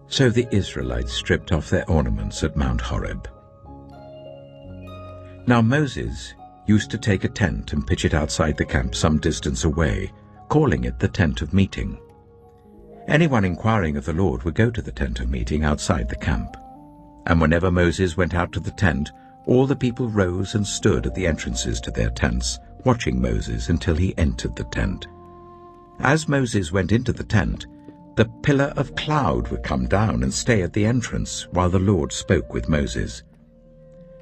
Speaker 1: So the Israelites stripped off their ornaments at Mount Horeb. Now Moses used to take a tent and pitch it outside the camp some distance away, calling it the tent of meeting. Anyone inquiring of the Lord would go to the tent of meeting outside the camp. And whenever Moses went out to the tent, all the people rose and stood at the entrances to their tents, watching Moses until he entered the tent. As Moses went into the tent, the pillar of cloud would come down and stay at the entrance while the Lord spoke with Moses.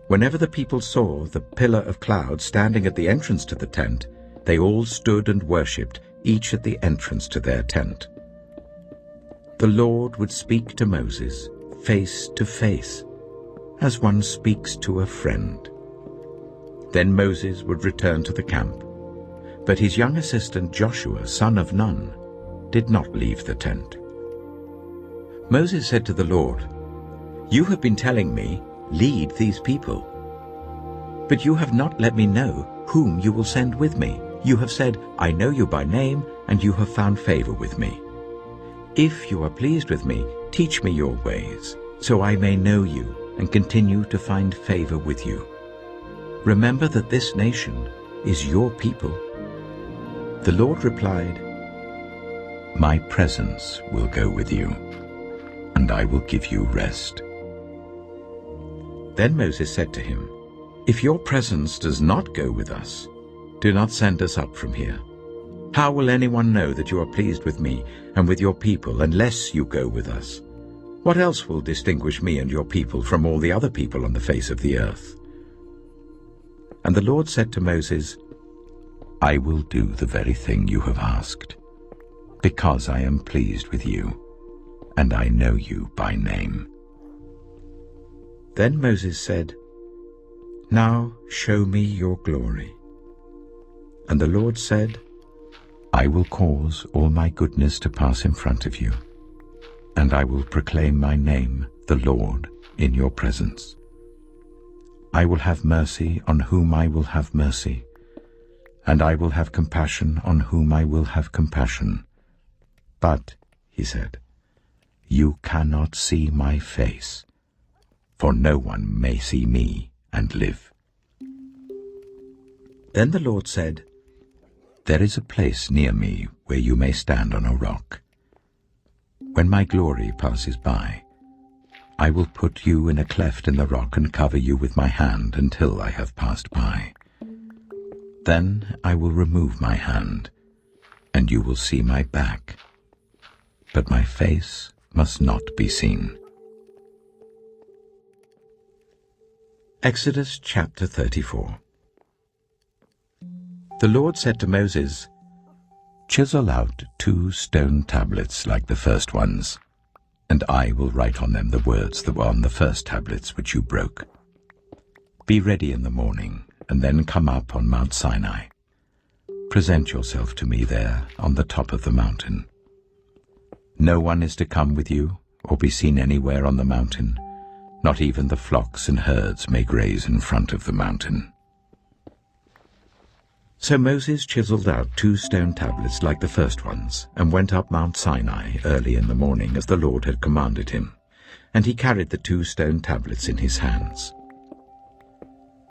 Speaker 1: Whenever the people saw the pillar of cloud standing at the entrance to the tent, they all stood and worshipped, each at the entrance to their tent. The Lord would speak to Moses face to face, as one speaks to a friend. Then Moses would return to the camp, but his young assistant Joshua, son of Nun, did not leave the tent. Moses said to the Lord, "You have been telling me, 'Lead these people.' But you have not let me know whom you will send with me. You have said, 'I know you by name, and you have found favor with me.' If you are pleased with me, teach me your ways, so I may know you and continue to find favor with you. Remember that this nation is your people." The Lord replied, "My presence will go with you, and I will give you rest." Then Moses said to him, "If your presence does not go with us, do not send us up from here. How will anyone know that you are pleased with me and with your people unless you go with us? What else will distinguish me and your people from all the other people on the face of the earth?" And the Lord said to Moses, "I will do the very thing you have asked, because I am pleased with you, and I know you by name." Then Moses said, "Now show me your glory." And the Lord said, "I will cause all my goodness to pass in front of you, and I will proclaim my name, the Lord, in your presence. I will have mercy on whom I will have mercy, and I will have compassion on whom I will have compassion. But," he said, "you cannot see my face, for no one may see me and live." Then the Lord said, "There is a place near me where you may stand on a rock. When my glory passes by, I will put you in a cleft in the rock and cover you with my hand until I have passed by. Then I will remove my hand, and you will see my back, but my face must not be seen." Exodus chapter 34. The Lord said to Moses, "Chisel out 2 stone tablets like the first ones, and I will write on them the words that were on the first tablets which you broke. Be ready in the morning, and then come up on Mount Sinai. Present yourself to me there on the top of the mountain. No one is to come with you or be seen anywhere on the mountain. Not even the flocks and herds may graze in front of the mountain." So Moses chiseled out 2 stone tablets like the first ones, and went up Mount Sinai early in the morning as the Lord had commanded him, and he carried the 2 stone tablets in his hands.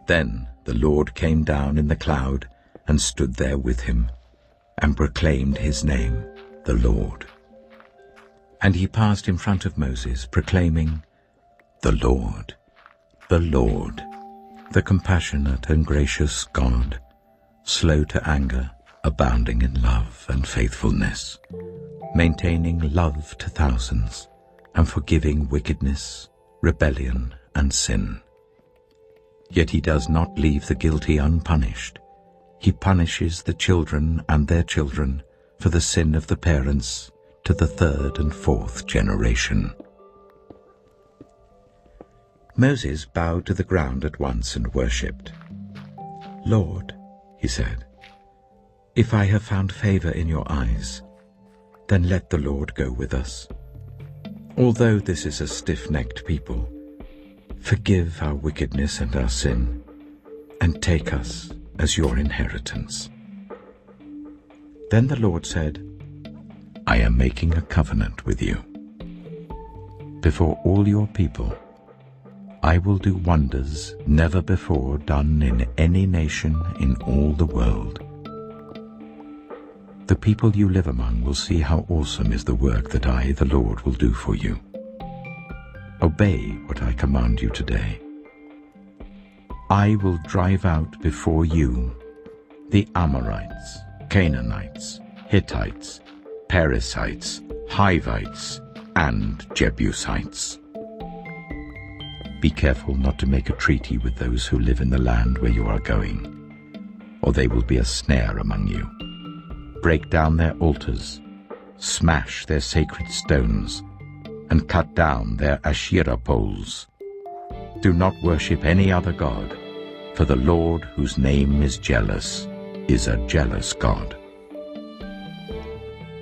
Speaker 1: Then the Lord came down in the cloud and stood there with him, and proclaimed his name, the Lord. And he passed in front of Moses, proclaiming, the Lord, the compassionate and gracious God, slow to anger, abounding in love and faithfulness, maintaining love to thousands, and forgiving wickedness, rebellion, and sin. Yet he does not leave the guilty unpunished. He punishes the children and their children for the sin of the parents to the 3rd and 4th generation. Moses bowed to the ground at once and worshipped. "Lord," he said, "if I have found favor in your eyes, then let the Lord go with us. Although this is a stiff-necked people, forgive our wickedness and our sin, and take us as your inheritance." Then the Lord said, "I am making a covenant with you. Before all your people, I will do wonders never before done in any nation in all the world. The people you live among will see how awesome is the work that I, the Lord, will do for you. Obey what I command you today. I will drive out before you the Amorites, Canaanites, Hittites, Perizzites, Hivites, and Jebusites. Be careful not to make a treaty with those who live in the land where you are going, or they will be a snare among you. Break down their altars, smash their sacred stones, and cut down their Asherah poles. Do not worship any other god, for the Lord, whose name is jealous, is a jealous God.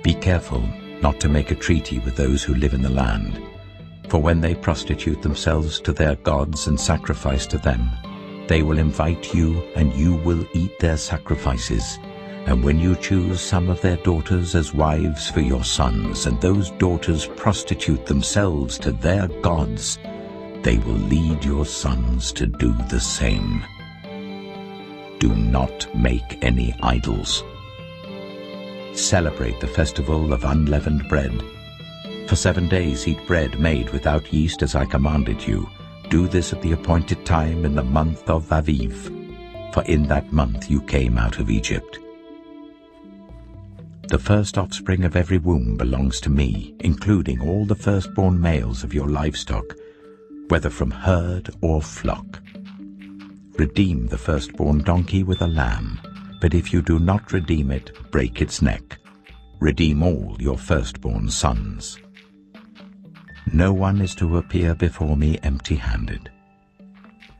Speaker 1: Be careful not to make a treaty with those who live in the land, for when they prostitute themselves to their gods and sacrifice to them, they will invite you, and you will eat their sacrifices. And when you choose some of their daughters as wives for your sons, and those daughters prostitute themselves to their gods, they will lead your sons to do the same. Do not make any idols. Celebrate the festival of unleavened bread. For 7 days eat bread made without yeast as I commanded you. Do this at the appointed time in the month of Aviv, for in that month you came out of Egypt. The first offspring of every womb belongs to me, including all the firstborn males of your livestock, whether from herd or flock. Redeem the firstborn donkey with a lamb, but if you do not redeem it, break its neck. Redeem all your firstborn sons. No one is to appear before me empty-handed.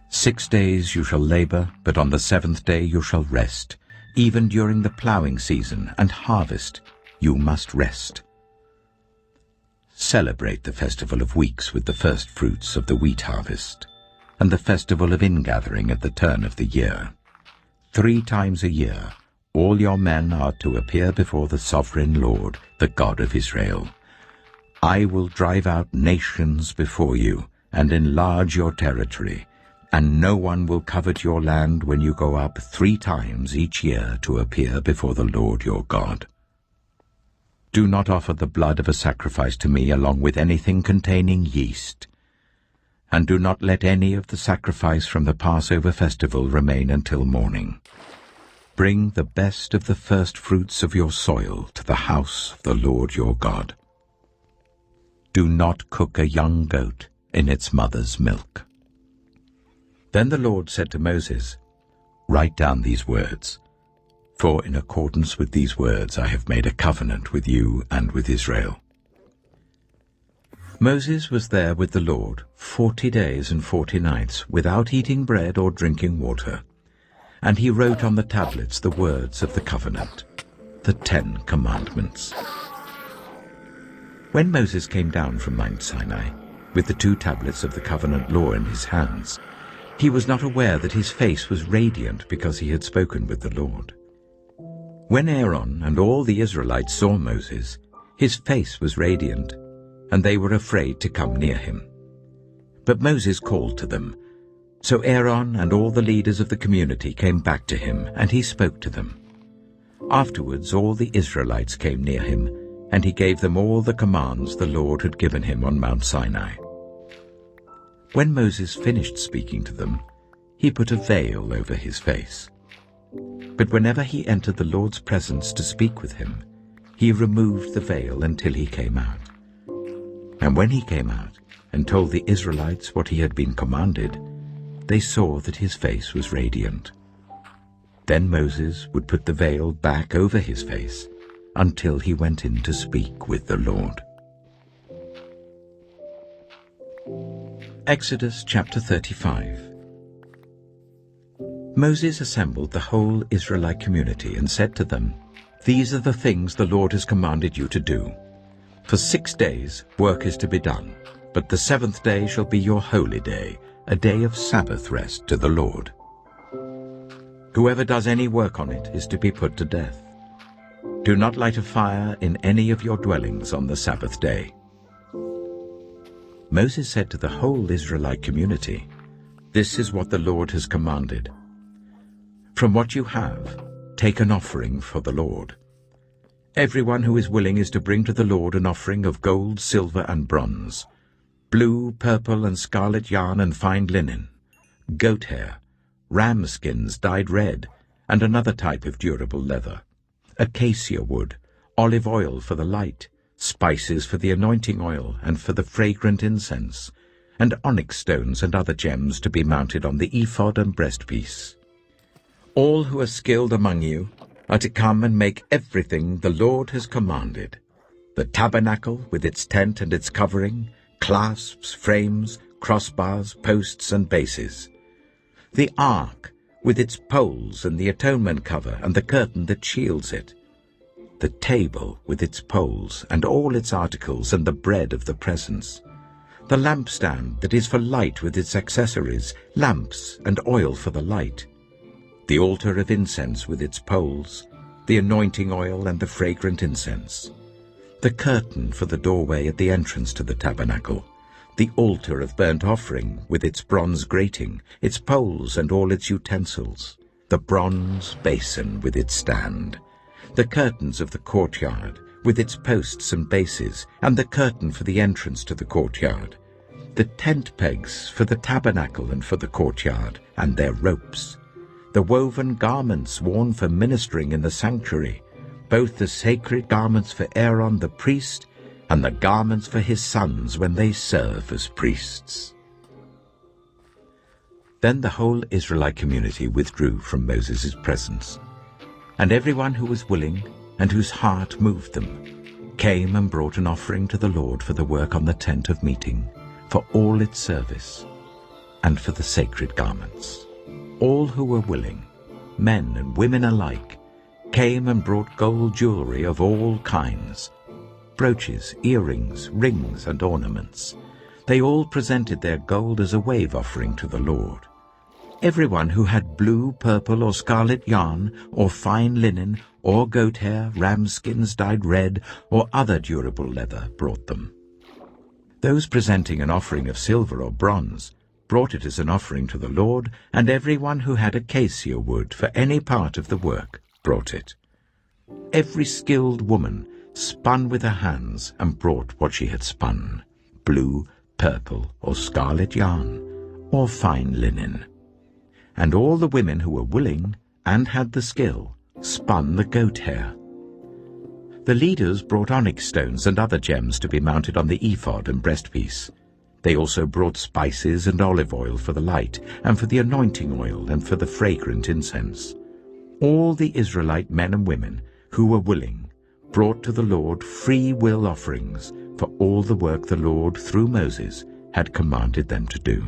Speaker 1: 6 days you shall labor, but on the 7th day you shall rest. Even during the plowing season and harvest, you must rest. Celebrate the festival of weeks with the first fruits of the wheat harvest, and the festival of ingathering at the turn of the year. 3 times a year, all your men are to appear before the sovereign Lord, the God of Israel. I will drive out nations before you and enlarge your territory, and no one will covet your land when you go up 3 times each year to appear before the Lord your God. Do not offer the blood of a sacrifice to me along with anything containing yeast, and do not let any of the sacrifice from the Passover festival remain until morning. Bring the best of the first fruits of your soil to the house of the Lord your God. Do not cook a young goat in its mother's milk." Then the Lord said to Moses, "Write down these words, for in accordance with these words I have made a covenant with you and with Israel." Moses was there with the Lord 40 days and 40 nights, without eating bread or drinking water, and he wrote on the tablets the words of the covenant, the 10 Commandments. When Moses came down from Mount Sinai, with the 2 tablets of the covenant law in his hands, he was not aware that his face was radiant because he had spoken with the Lord. When Aaron and all the Israelites saw Moses, his face was radiant, and they were afraid to come near him. But Moses called to them. So Aaron and all the leaders of the community came back to him, and he spoke to them. Afterwards all the Israelites came near him, and he gave them all the commands the Lord had given him on Mount Sinai. When Moses finished speaking to them, he put a veil over his face. But whenever he entered the Lord's presence to speak with him, he removed the veil until he came out. And when he came out and told the Israelites what he had been commanded, they saw that his face was radiant. Then Moses would put the veil back over his face until he went in to speak with the Lord. Exodus chapter 35. Moses assembled the whole Israelite community and said to them, "These are the things the Lord has commanded you to do. For 6 days work is to be done, but the seventh day shall be your holy day, a day of Sabbath rest to the Lord. Whoever does any work on it is to be put to death. Do not light a fire in any of your dwellings on the Sabbath day. Moses said to the whole Israelite community, "This is what the Lord has commanded. From what you have, take an offering for the Lord. Everyone who is willing is to bring to the Lord an offering of gold, silver, and bronze, blue, purple, and scarlet yarn and fine linen, goat hair, ram skins dyed red, and another type of durable leather, acacia wood, olive oil for the light, spices for the anointing oil and for the fragrant incense, and onyx stones and other gems to be mounted on the ephod and breastpiece. All who are skilled among you are to come and make everything the Lord has commanded: the tabernacle with its tent and its covering, clasps, frames, crossbars, posts, and bases; the ark with its poles and the atonement cover and the curtain that shields it; the table with its poles and all its articles and the bread of the presence; the lampstand that is for light with its accessories, lamps and oil for the light; the altar of incense with its poles, the anointing oil and the fragrant incense; the curtain for the doorway at the entrance to the tabernacle; the altar of burnt offering with its bronze grating, its poles and all its utensils; the bronze basin with its stand; the curtains of the courtyard with its posts and bases, and the curtain for the entrance to the courtyard; the tent pegs for the tabernacle and for the courtyard, and their ropes; the woven garments worn for ministering in the sanctuary, both the sacred garments for Aaron the priest and the garments for his sons when they serve as priests." Then the whole Israelite community withdrew from Moses' presence, and everyone who was willing and whose heart moved them came and brought an offering to the Lord for the work on the tent of meeting, for all its service, and for the sacred garments. All who were willing, men and women alike, came and brought gold jewelry of all kinds, brooches, earrings, rings, and ornaments. They all presented their gold as a wave offering to the Lord. Everyone who had blue, purple, or scarlet yarn, or fine linen, or goat hair, ram skins dyed red, or other durable leather brought them. Those presenting an offering of silver or bronze brought it as an offering to the Lord, and everyone who had acacia wood for any part of the work brought it. Every skilled woman spun with her hands and brought what she had spun, blue, purple, or scarlet yarn, or fine linen. And all the women who were willing and had the skill spun the goat hair. The leaders brought onyx stones and other gems to be mounted on the ephod and breastpiece. They also brought spices and olive oil for the light, and for the anointing oil, and for the fragrant incense. All the Israelite men and women who were willing brought to the Lord free will offerings for all the work the Lord, through Moses, had commanded them to do.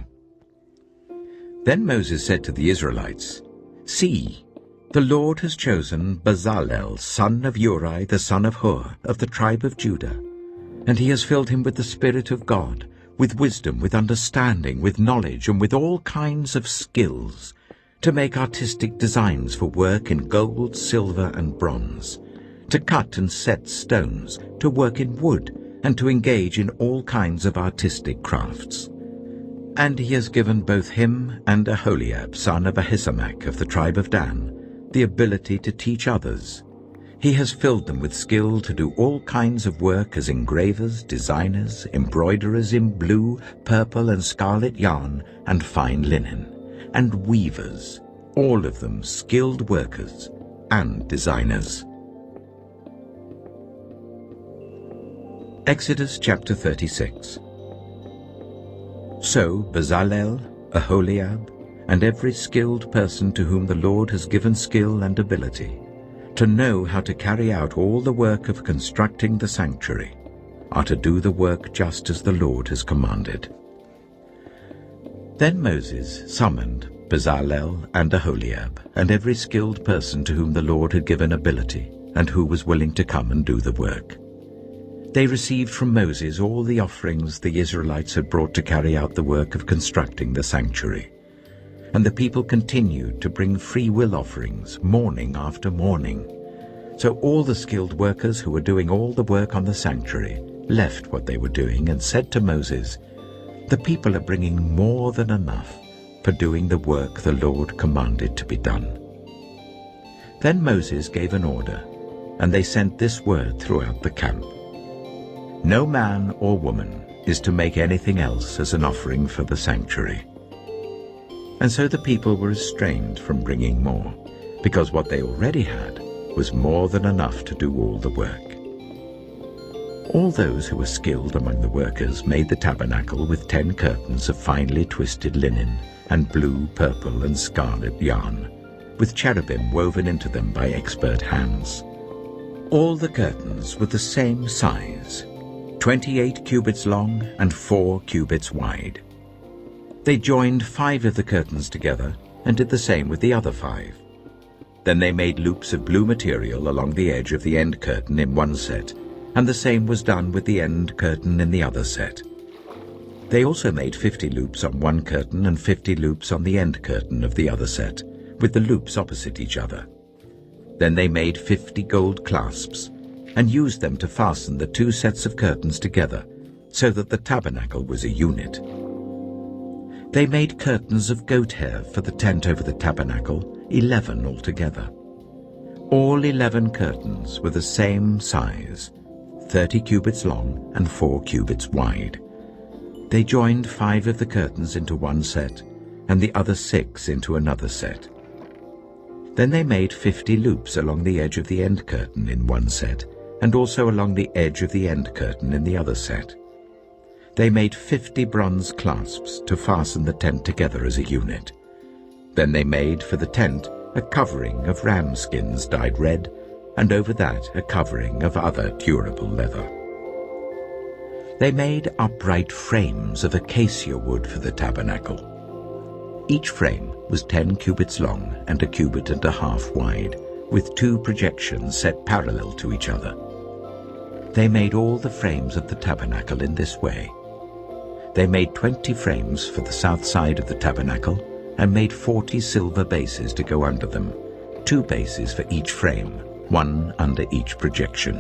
Speaker 1: Then Moses said to the Israelites, "See, the Lord has chosen Bezalel, son of Uri, the son of Hur, of the tribe of Judah, and he has filled him with the Spirit of God, with wisdom, with understanding, with knowledge, and with all kinds of skills, to make artistic designs for work in gold, silver, and bronze, to cut and set stones, to work in wood, and to engage in all kinds of artistic crafts. And he has given both him and Aholiab, son of Ahisamach of the tribe of Dan, the ability to teach others. He has filled them with skill to do all kinds of work as engravers, designers, embroiderers in blue, purple, and scarlet yarn and fine linen, and weavers, all of them skilled workers and designers." Exodus chapter 36. So Bezalel, Aholiab, and every skilled person to whom the Lord has given skill and ability, to know how to carry out all the work of constructing the sanctuary, are to do the work just as the Lord has commanded. Then Moses summoned Bezalel and Aholiab, and every skilled person to whom the Lord had given ability, and who was willing to come and do the work. They received from Moses all the offerings the Israelites had brought to carry out the work of constructing the sanctuary. And the people continued to bring free will offerings morning after morning. So all the skilled workers who were doing all the work on the sanctuary left what they were doing and said to Moses, "The people are bringing more than enough for doing the work the Lord commanded to be done." Then Moses gave an order, and they sent this word throughout the camp: "No man or woman is to make anything else as an offering for the sanctuary." And so the people were restrained from bringing more, because what they already had was more than enough to do all the work. All those who were skilled among the workers made the tabernacle with 10 curtains of finely twisted linen and blue, purple, and scarlet yarn, with cherubim woven into them by expert hands. All the curtains were the same size, 28 cubits long and 4 cubits wide. They joined 5 of the curtains together and did the same with the other 5. Then they made loops of blue material along the edge of the end curtain in one set, and the same was done with the end curtain in the other set. They also made 50 loops on one curtain and 50 loops on the end curtain of the other set, with the loops opposite each other. Then they made 50 gold clasps and used them to fasten the 2 sets of curtains together, so that the tabernacle was a unit. They made curtains of goat hair for the tent over the tabernacle, 11 altogether. All 11 curtains were the same size, 30 cubits long and 4 cubits wide. They joined 5 of the curtains into one set, and the other 6 into another set. Then they made 50 loops along the edge of the end curtain in one set, and also along the edge of the end curtain in the other set. They made 50 bronze clasps to fasten the tent together as a unit. Then they made for the tent a covering of ram skins dyed red, and over that a covering of other durable leather. They made upright frames of acacia wood for the tabernacle. Each frame was 10 cubits long and 1.5 cubits wide, with 2 projections set parallel to each other. They made all the frames of the tabernacle in this way. They made 20 frames for the south side of the tabernacle and made 40 silver bases to go under them, 2 bases for each frame, 1 under each projection.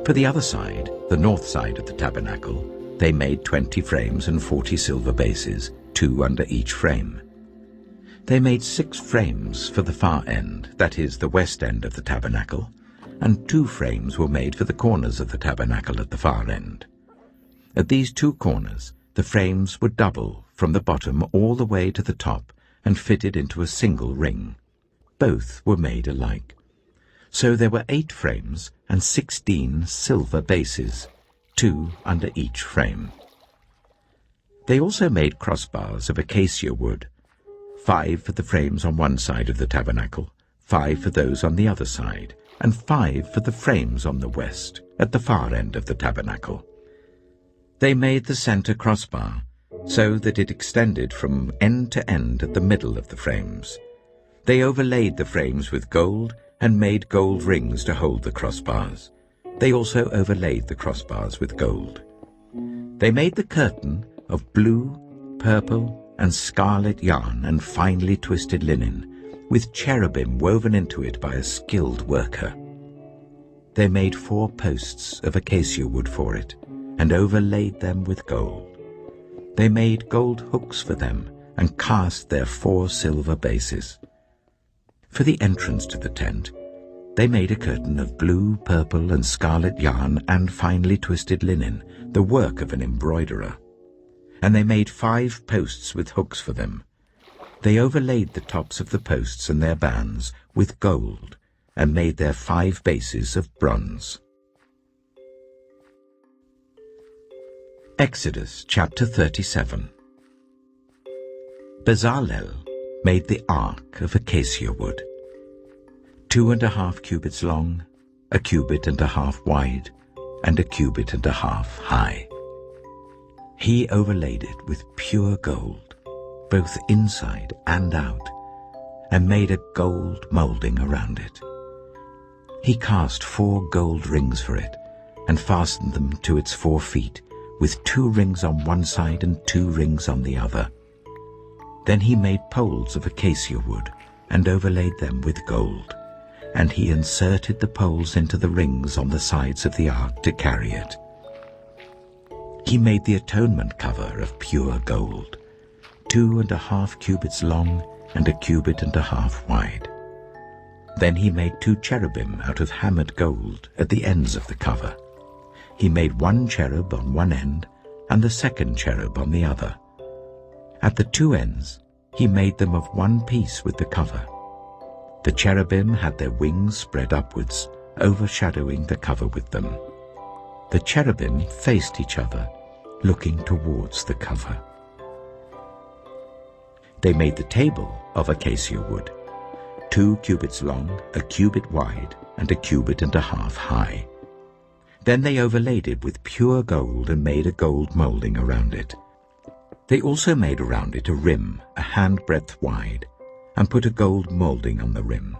Speaker 1: For the other side, the north side of the tabernacle, they made 20 frames and 40 silver bases, 2 under each frame. They made 6 frames for the far end, that is, the west end of the tabernacle, and 2 frames were made for the corners of the tabernacle at the far end. At these 2 corners, the frames were double from the bottom all the way to the top and fitted into a single ring. Both were made alike. So there were 8 frames and 16 silver bases, 2 under each frame. They also made crossbars of acacia wood, 5 for the frames on one side of the tabernacle, 5 for those on the other side, and 5 for the frames on the west, at the far end of the tabernacle. They made the center crossbar so that it extended from end to end at the middle of the frames. They overlaid the frames with gold and made gold rings to hold the crossbars. They also overlaid the crossbars with gold. They made the curtain of blue, purple, and scarlet yarn and finely twisted linen, with cherubim woven into it by a skilled worker. They made 4 posts of acacia wood for it, and overlaid them with gold. They made gold hooks for them, and cast their 4 silver bases. For the entrance to the tent, they made a curtain of blue, purple, and scarlet yarn and finely twisted linen, the work of an embroiderer. And they made 5 posts with hooks for them. They overlaid the tops of the posts and their bands with gold, and made their 5 bases of bronze. Exodus chapter 37. Bezalel made the ark of acacia wood, 2.5 cubits long, 1.5 cubits wide, and 1.5 cubits high. He overlaid it with pure gold, both inside and out, and made a gold molding around it. He cast 4 gold rings for it, and fastened them to its 4 feet, with 2 rings on one side and 2 rings on the other. Then he made poles of acacia wood, and overlaid them with gold, and he inserted the poles into the rings on the sides of the ark to carry it. He made the atonement cover of pure gold, 2.5 cubits long and 1.5 cubits wide. Then he made 2 cherubim out of hammered gold at the ends of the cover. He made 1 cherub on one end and the second cherub on the other. At the 2 ends he made them of one piece with the cover. The cherubim had their wings spread upwards, overshadowing the cover with them. The cherubim faced each other, looking towards the cover. They made the table of acacia wood, 2 cubits long, 1 cubit wide, and 1.5 cubits high. Then they overlaid it with pure gold and made a gold moulding around it. They also made around it a rim, a handbreadth wide, and put a gold moulding on the rim.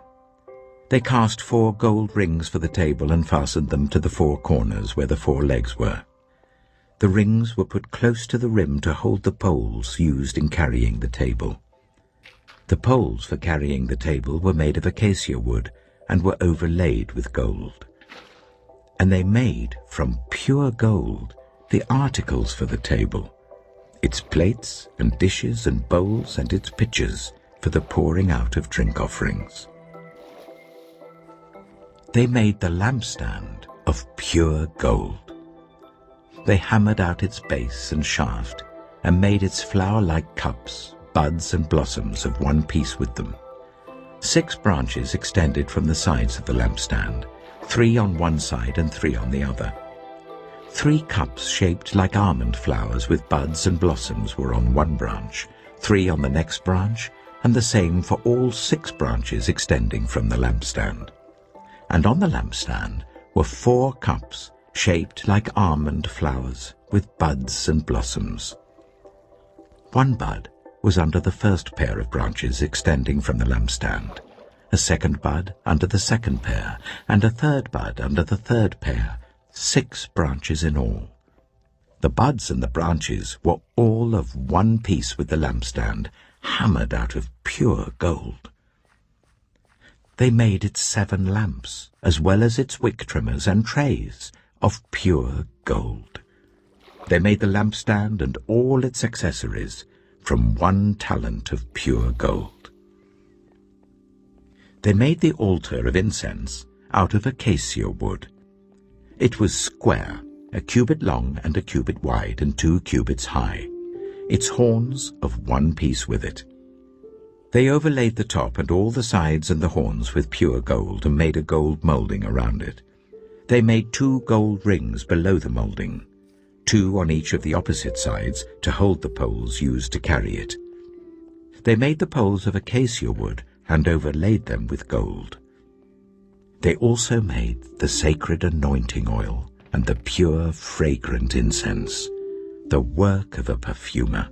Speaker 1: They cast 4 gold rings for the table and fastened them to the 4 corners where the 4 legs were. The rings were put close to the rim to hold the poles used in carrying the table. The poles for carrying the table were made of acacia wood and were overlaid with gold. And they made from pure gold the articles for the table, its plates and dishes and bowls and its pitchers for the pouring out of drink offerings. They made the lampstand of pure gold. They hammered out its base and shaft and made its flower-like cups, buds and blossoms of one piece with them. 6 branches extended from the sides of the lampstand, 3 on one side and 3 on the other. 3 cups shaped like almond flowers with buds and blossoms were on one branch, 3 on the next branch, and the same for all 6 branches extending from the lampstand. And on the lampstand were 4 cups shaped like almond flowers with buds and blossoms. 1 bud was under the first pair of branches extending from the lampstand, a 2nd bud under the 2nd pair, and a 3rd bud under the 3rd pair, 6 branches in all. The buds and the branches were all of one piece with the lampstand, hammered out of pure gold. They made its 7 lamps, as well as its wick trimmers and trays, of pure gold. They made the lampstand and all its accessories from 1 talent of pure gold. They made the altar of incense out of acacia wood. It was square, 1 cubit long and 1 cubit wide and 2 cubits high, its horns of one piece with it. They overlaid the top and all the sides and the horns with pure gold and made a gold moulding around it. They made 2 gold rings below the moulding, 2 on each of the opposite sides to hold the poles used to carry it. They made the poles of acacia wood and overlaid them with gold. They also made the sacred anointing oil and the pure fragrant incense, the work of a perfumer.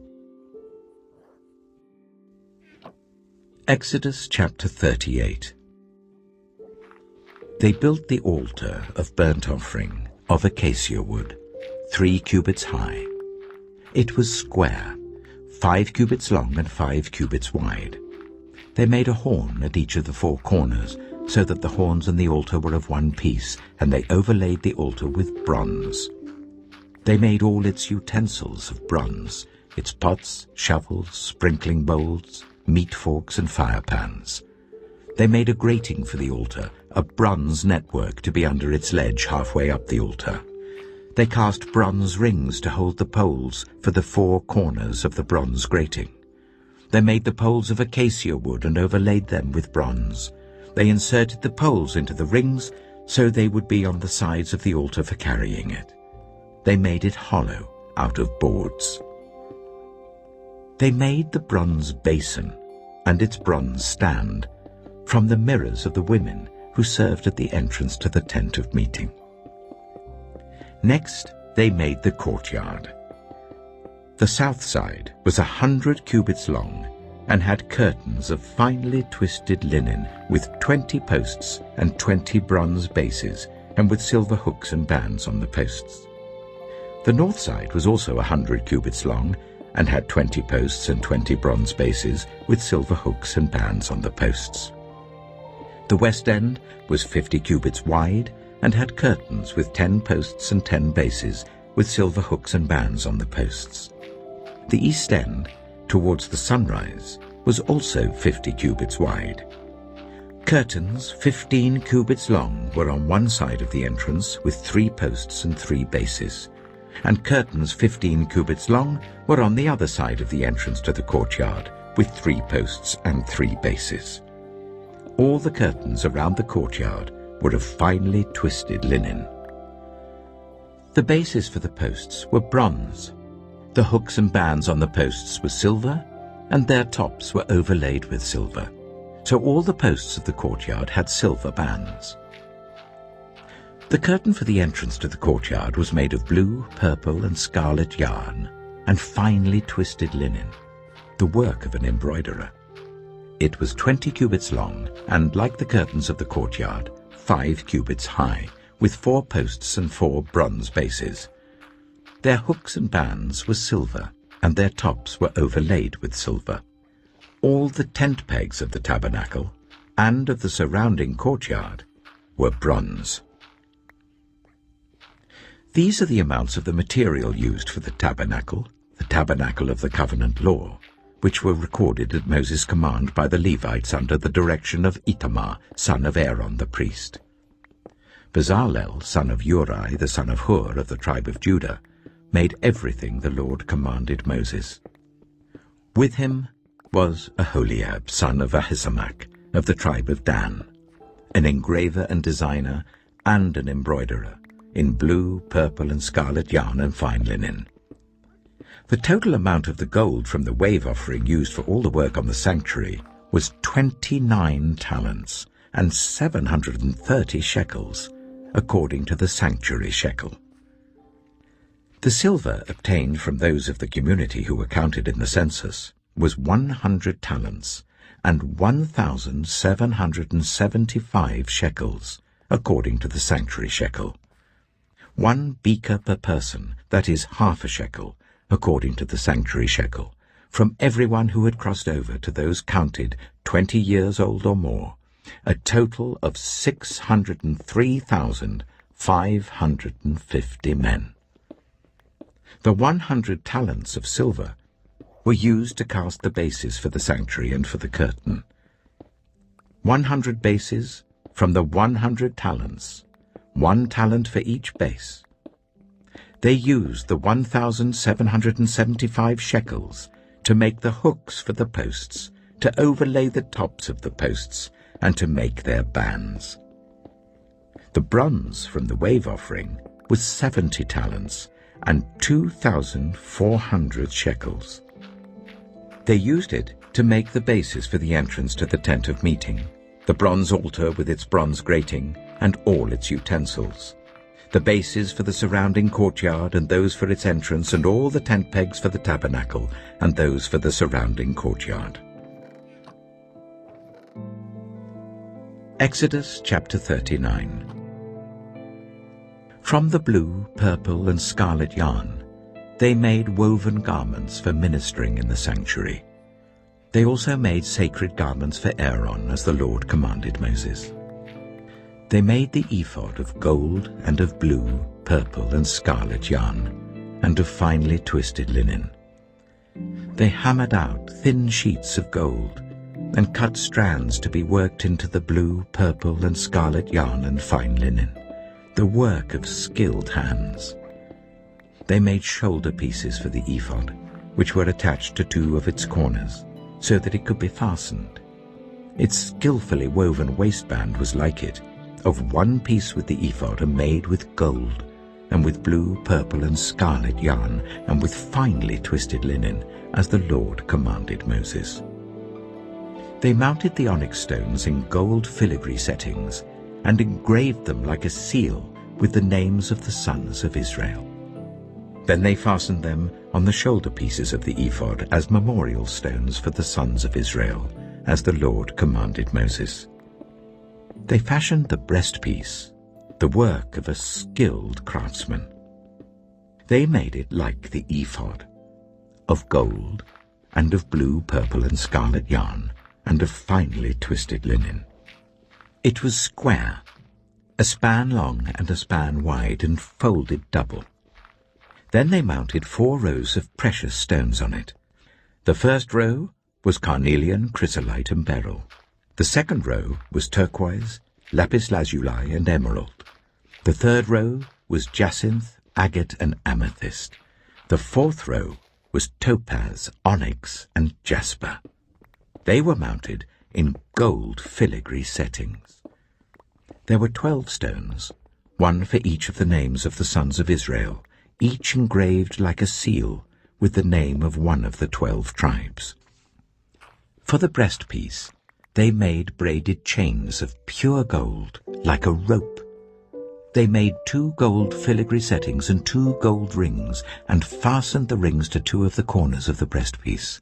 Speaker 1: Exodus chapter 38. They built the altar of burnt offering of acacia wood, 3 cubits high. It was square, 5 cubits long and 5 cubits wide. They made a horn at each of the 4 corners, so that the horns and the altar were of one piece, and they overlaid the altar with bronze. They made all its utensils of bronze, its pots, shovels, sprinkling bowls, meat forks and fire pans. They made a grating for the altar, a bronze network to be under its ledge halfway up the altar. They cast bronze rings to hold the poles for the 4 corners of the bronze grating. They made the poles of acacia wood and overlaid them with bronze. They inserted the poles into the rings so they would be on the sides of the altar for carrying it. They made it hollow out of boards. They made the bronze basin and its bronze stand from the mirrors of the women who served at the entrance to the tent of meeting. Next, they made the courtyard. The south side was 100 cubits long and had curtains of finely twisted linen with 20 posts and 20 bronze bases and with silver hooks and bands on the posts. The north side was also 100 cubits long, and had 20 posts and 20 bronze bases with silver hooks and bands on the posts. The west end was 50 cubits wide, and had curtains with 10 posts and 10 bases with silver hooks and bands on the posts. The east end, towards the sunrise, was also 50 cubits wide. Curtains 15 cubits long were on one side of the entrance with 3 posts and 3 bases, and curtains 15 cubits long were on the other side of the entrance to the courtyard with 3 posts and 3 bases. All the curtains around the courtyard were of finely twisted linen. The bases for the posts were bronze. The hooks and bands on the posts were silver, and their tops were overlaid with silver. So all the posts of the courtyard had silver bands. The curtain for the entrance to the courtyard was made of blue, purple, and scarlet yarn, and finely twisted linen, the work of an embroiderer. It was 20 cubits long, and like the curtains of the courtyard, 5 cubits high, with 4 posts and 4 bronze bases. Their hooks and bands were silver, and their tops were overlaid with silver. All the tent pegs of the tabernacle, and of the surrounding courtyard, were bronze. These are the amounts of the material used for the tabernacle of the covenant law, which were recorded at Moses' command by the Levites under the direction of Itamar, son of Aaron the priest. Bezalel, son of Uri, the son of Hur of the tribe of Judah, made everything the Lord commanded Moses. With him was Aholiab, son of Ahisamach, of the tribe of Dan, an engraver and designer and an embroiderer, in blue, purple, and scarlet yarn and fine linen. The total amount of the gold from the wave offering used for all the work on the sanctuary was 29 talents and 730 shekels, according to the sanctuary shekel. The silver obtained from those of the community who were counted in the census was 100 talents and 1,775 shekels, according to the sanctuary shekel. 1 beker per person, that is half a shekel, according to the sanctuary shekel, from everyone who had crossed over to those counted 20 years old or more, a total of 603,550 men. The 100 talents of silver were used to cast the bases for the sanctuary and for the curtain. 100 bases from the 100 talents, 1 talent for each base. They used the 1,775 shekels to make the hooks for the posts, to overlay the tops of the posts, and to make their bands. The bronze from the wave offering was 70 talents and 2,400 shekels. They used it to make the bases for the entrance to the tent of meeting, the bronze altar with its bronze grating and all its utensils, the bases for the surrounding courtyard and those for its entrance, and all the tent pegs for the tabernacle and those for the surrounding courtyard. Exodus chapter 39. From the blue, purple, and scarlet yarn, they made woven garments for ministering in the sanctuary. They also made sacred garments for Aaron, as the Lord commanded Moses. They made the ephod of gold and of blue, purple, and scarlet yarn, and of finely twisted linen. They hammered out thin sheets of gold, and cut strands to be worked into the blue, purple, and scarlet yarn and fine linen, the work of skilled hands. They made shoulder pieces for the ephod, which were attached to 2 of its corners, so that it could be fastened. Its skillfully woven waistband was like it, of 1 piece with the ephod and made with gold, and with blue, purple, and scarlet yarn, and with finely twisted linen, as the Lord commanded Moses. They mounted the onyx stones in gold filigree settings, and engraved them like a seal with the names of the sons of Israel. Then they fastened them on the shoulder pieces of the ephod as memorial stones for the sons of Israel, as the Lord commanded Moses. They fashioned the breastpiece, the work of a skilled craftsman. They made it like the ephod, of gold, and of blue, purple, and scarlet yarn, and of finely twisted linen. It was square, a span long and a span wide, and folded double. Then they mounted 4 rows of precious stones on it. The first row was carnelian, chrysolite, and beryl. The second row was turquoise, lapis lazuli, and emerald. The third row was jacinth, agate, and amethyst. The fourth row was topaz, onyx, and jasper. They were mounted in gold filigree settings. There were 12 stones, one for each of the names of the sons of Israel, each engraved like a seal with the name of one of the 12 tribes. For the breastpiece, they made braided chains of pure gold, like a rope. They made 2 gold filigree settings and 2 gold rings, and fastened the rings to 2 of the corners of the breastpiece.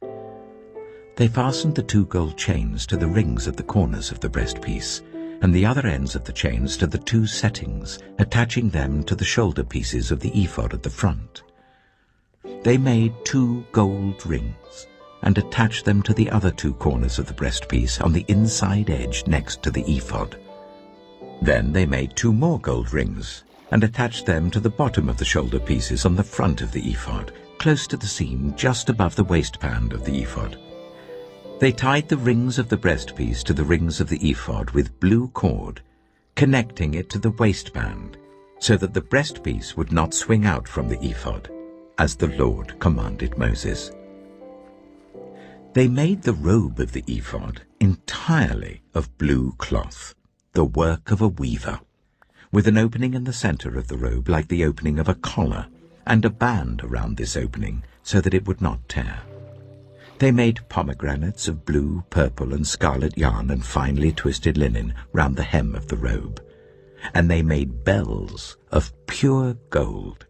Speaker 1: They fastened the 2 gold chains to the rings at the corners of the breastpiece, and the other ends of the chains to the 2 settings, attaching them to the shoulder pieces of the ephod at the front. They made 2 gold rings, and attached them to the other 2 corners of the breastpiece on the inside edge next to the ephod. Then they made 2 more gold rings, and attached them to the bottom of the shoulder pieces on the front of the ephod, close to the seam just above the waistband of the ephod. They tied the rings of the breastpiece to the rings of the ephod with blue cord, connecting it to the waistband, so that the breastpiece would not swing out from the ephod, as the Lord commanded Moses. They made the robe of the ephod entirely of blue cloth, the work of a weaver, with an opening in the center of the robe like the opening of a collar, and a band around this opening so that it would not tear. They made pomegranates of blue, purple, and scarlet yarn and finely twisted linen round the hem of the robe, and they made bells of pure gold,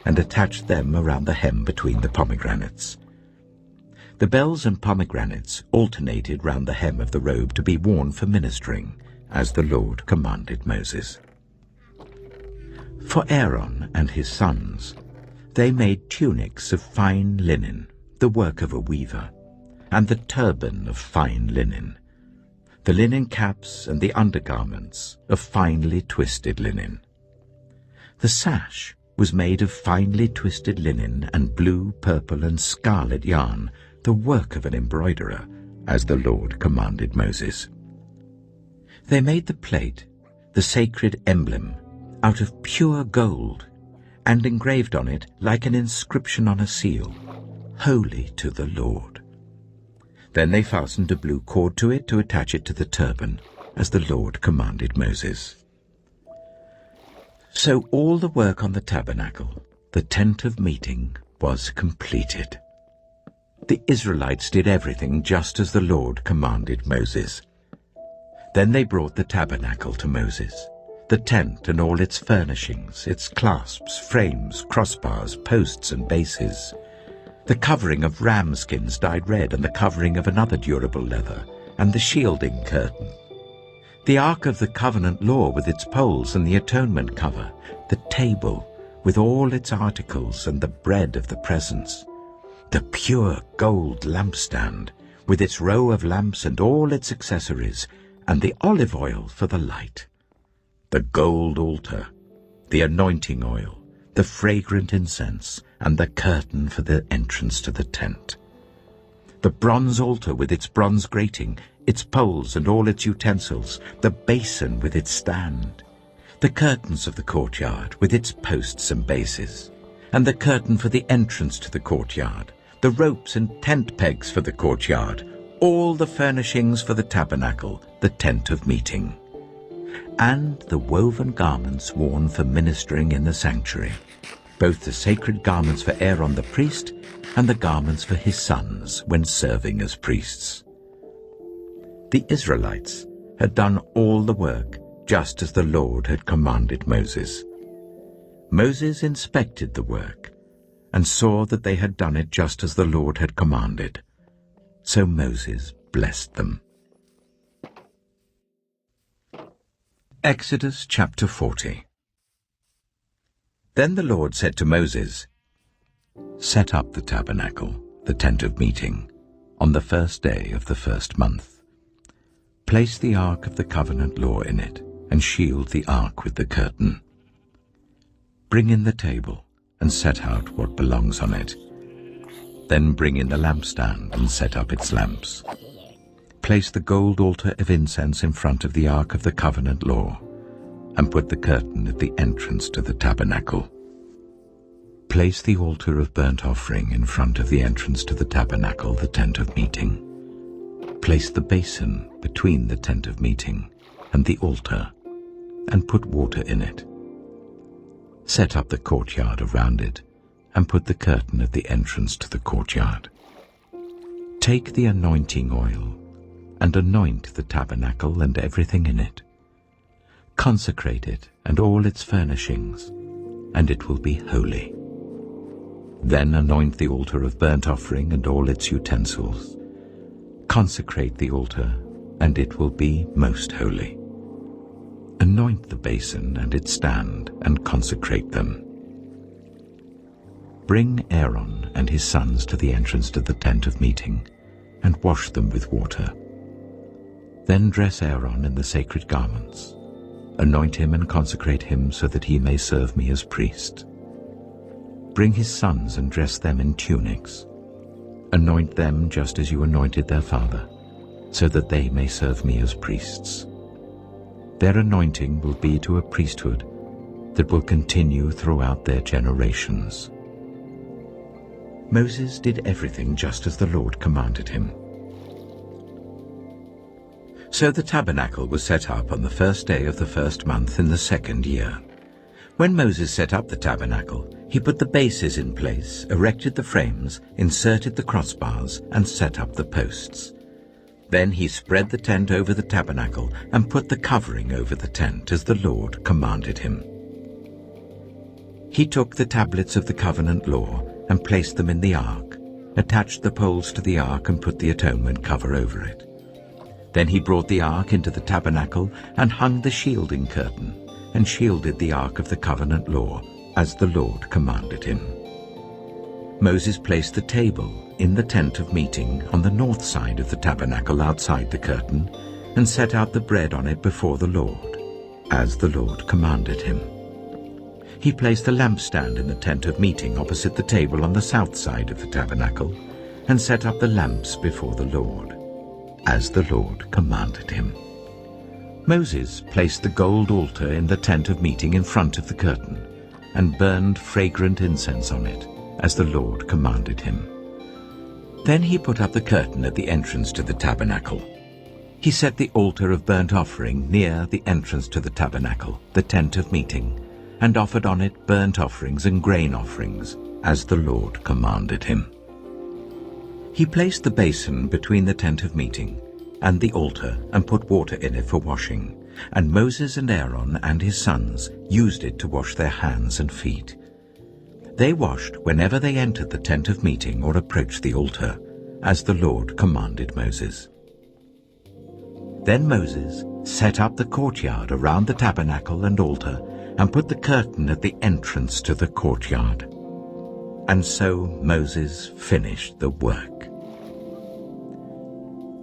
Speaker 1: and attached them around the hem between the pomegranates. The bells and pomegranates alternated round the hem of the robe to be worn for ministering, as the Lord commanded Moses. For Aaron and his sons, they made tunics of fine linen, the work of a weaver, and the turban of fine linen, the linen caps and the undergarments of finely twisted linen. The sash was made of finely twisted linen and blue, purple, and scarlet yarn, the work of an embroiderer, as the Lord commanded Moses. They made the plate, the sacred emblem, out of pure gold, and engraved on it, like an inscription on a seal, "Holy to the Lord." Then they fastened a blue cord to it to attach it to the turban, as the Lord commanded Moses. So all the work on the tabernacle, the tent of meeting, was completed. The Israelites did everything just as the Lord commanded Moses. Then they brought the tabernacle to Moses, the tent and all its furnishings, its clasps, frames, crossbars, posts, and bases, the covering of ram skins dyed red, and the covering of another durable leather, and the shielding curtain, the Ark of the Covenant law with its poles and the atonement cover, the table with all its articles and the bread of the presence, the pure gold lampstand with its row of lamps and all its accessories, and the olive oil for the light, the gold altar, the anointing oil, the fragrant incense, and the curtain for the entrance to the tent, the bronze altar with its bronze grating, its poles and all its utensils, the basin with its stand, the curtains of the courtyard with its posts and bases, and the curtain for the entrance to the courtyard, the ropes and tent pegs for the courtyard, all the furnishings for the tabernacle, the tent of meeting, and the woven garments worn for ministering in the sanctuary, both the sacred garments for Aaron the priest and the garments for his sons when serving as priests. The Israelites had done all the work just as the Lord had commanded Moses. Moses inspected the work and saw that they had done it just as the Lord had commanded. So Moses blessed them. Exodus chapter 40. Then the Lord said to Moses, "Set up the tabernacle, the tent of meeting, on the first day of the first month. Place the ark of the covenant law in it, and shield the ark with the curtain. Bring in the table, and set out what belongs on it. Then bring in the lampstand and set up its lamps. Place the gold altar of incense in front of the ark of the covenant law, and put the curtain at the entrance to the tabernacle. Place the altar of burnt offering in front of the entrance to the tabernacle, the tent of meeting. Place the basin between the tent of meeting and the altar, and put water in it. Set up the courtyard around it, and put the curtain at the entrance to the courtyard. Take the anointing oil, and anoint the tabernacle and everything in it. Consecrate it and all its furnishings, and it will be holy. Then anoint the altar of burnt offering and all its utensils. Consecrate the altar, and it will be most holy. Anoint the basin and its stand, and consecrate them. Bring Aaron and his sons to the entrance to the tent of meeting, and wash them with water. Then dress Aaron in the sacred garments. Anoint him and consecrate him so that he may serve me as priest. Bring his sons and dress them in tunics. Anoint them just as you anointed their father, so that they may serve me as priests. Their anointing will be to a priesthood that will continue throughout their generations." Moses did everything just as the Lord commanded him. So the tabernacle was set up on the first day of the first month in the second year. When Moses set up the tabernacle, he put the bases in place, erected the frames, inserted the crossbars, and set up the posts. Then he spread the tent over the tabernacle and put the covering over the tent as the Lord commanded him. He took the tablets of the covenant law and placed them in the ark, attached the poles to the ark and put the atonement cover over it. Then he brought the ark into the tabernacle and hung the shielding curtain and shielded the ark of the covenant law as the Lord commanded him. Moses placed the table in the tent of meeting on the north side of the tabernacle outside the curtain and set out the bread on it before the Lord, as the Lord commanded him. He placed the lampstand in the tent of meeting opposite the table on the south side of the tabernacle and set up the lamps before the Lord, as the Lord commanded him. Moses placed the gold altar in the tent of meeting in front of the curtain and burned fragrant incense on it, as the Lord commanded him. Then he put up the curtain at the entrance to the tabernacle. He set the altar of burnt offering near the entrance to the tabernacle, the tent of meeting, and offered on it burnt offerings and grain offerings, as the Lord commanded him. He placed the basin between the tent of meeting and the altar and put water in it for washing, and Moses and Aaron and his sons used it to wash their hands and feet. They washed whenever they entered the tent of meeting or approached the altar, as the Lord commanded Moses. Then Moses set up the courtyard around the tabernacle and altar and put the curtain at the entrance to the courtyard. And so Moses finished the work.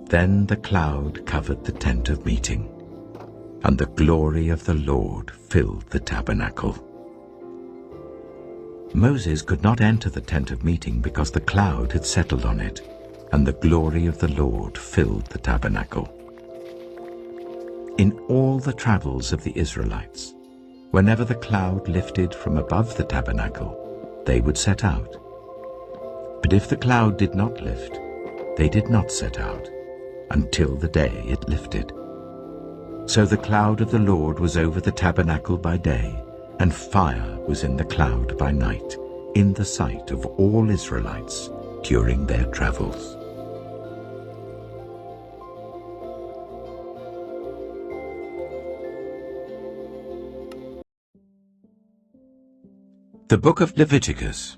Speaker 1: Then the cloud covered the tent of meeting, and the glory of the Lord filled the tabernacle. Moses could not enter the tent of meeting because the cloud had settled on it, and the glory of the Lord filled the tabernacle. In all the travels of the Israelites, whenever the cloud lifted from above the tabernacle, they would set out. But if the cloud did not lift, they did not set out, until the day it lifted. So the cloud of the Lord was over the tabernacle by day, and fire was in the cloud by night, in the sight of all Israelites during their travels. The Book of Leviticus.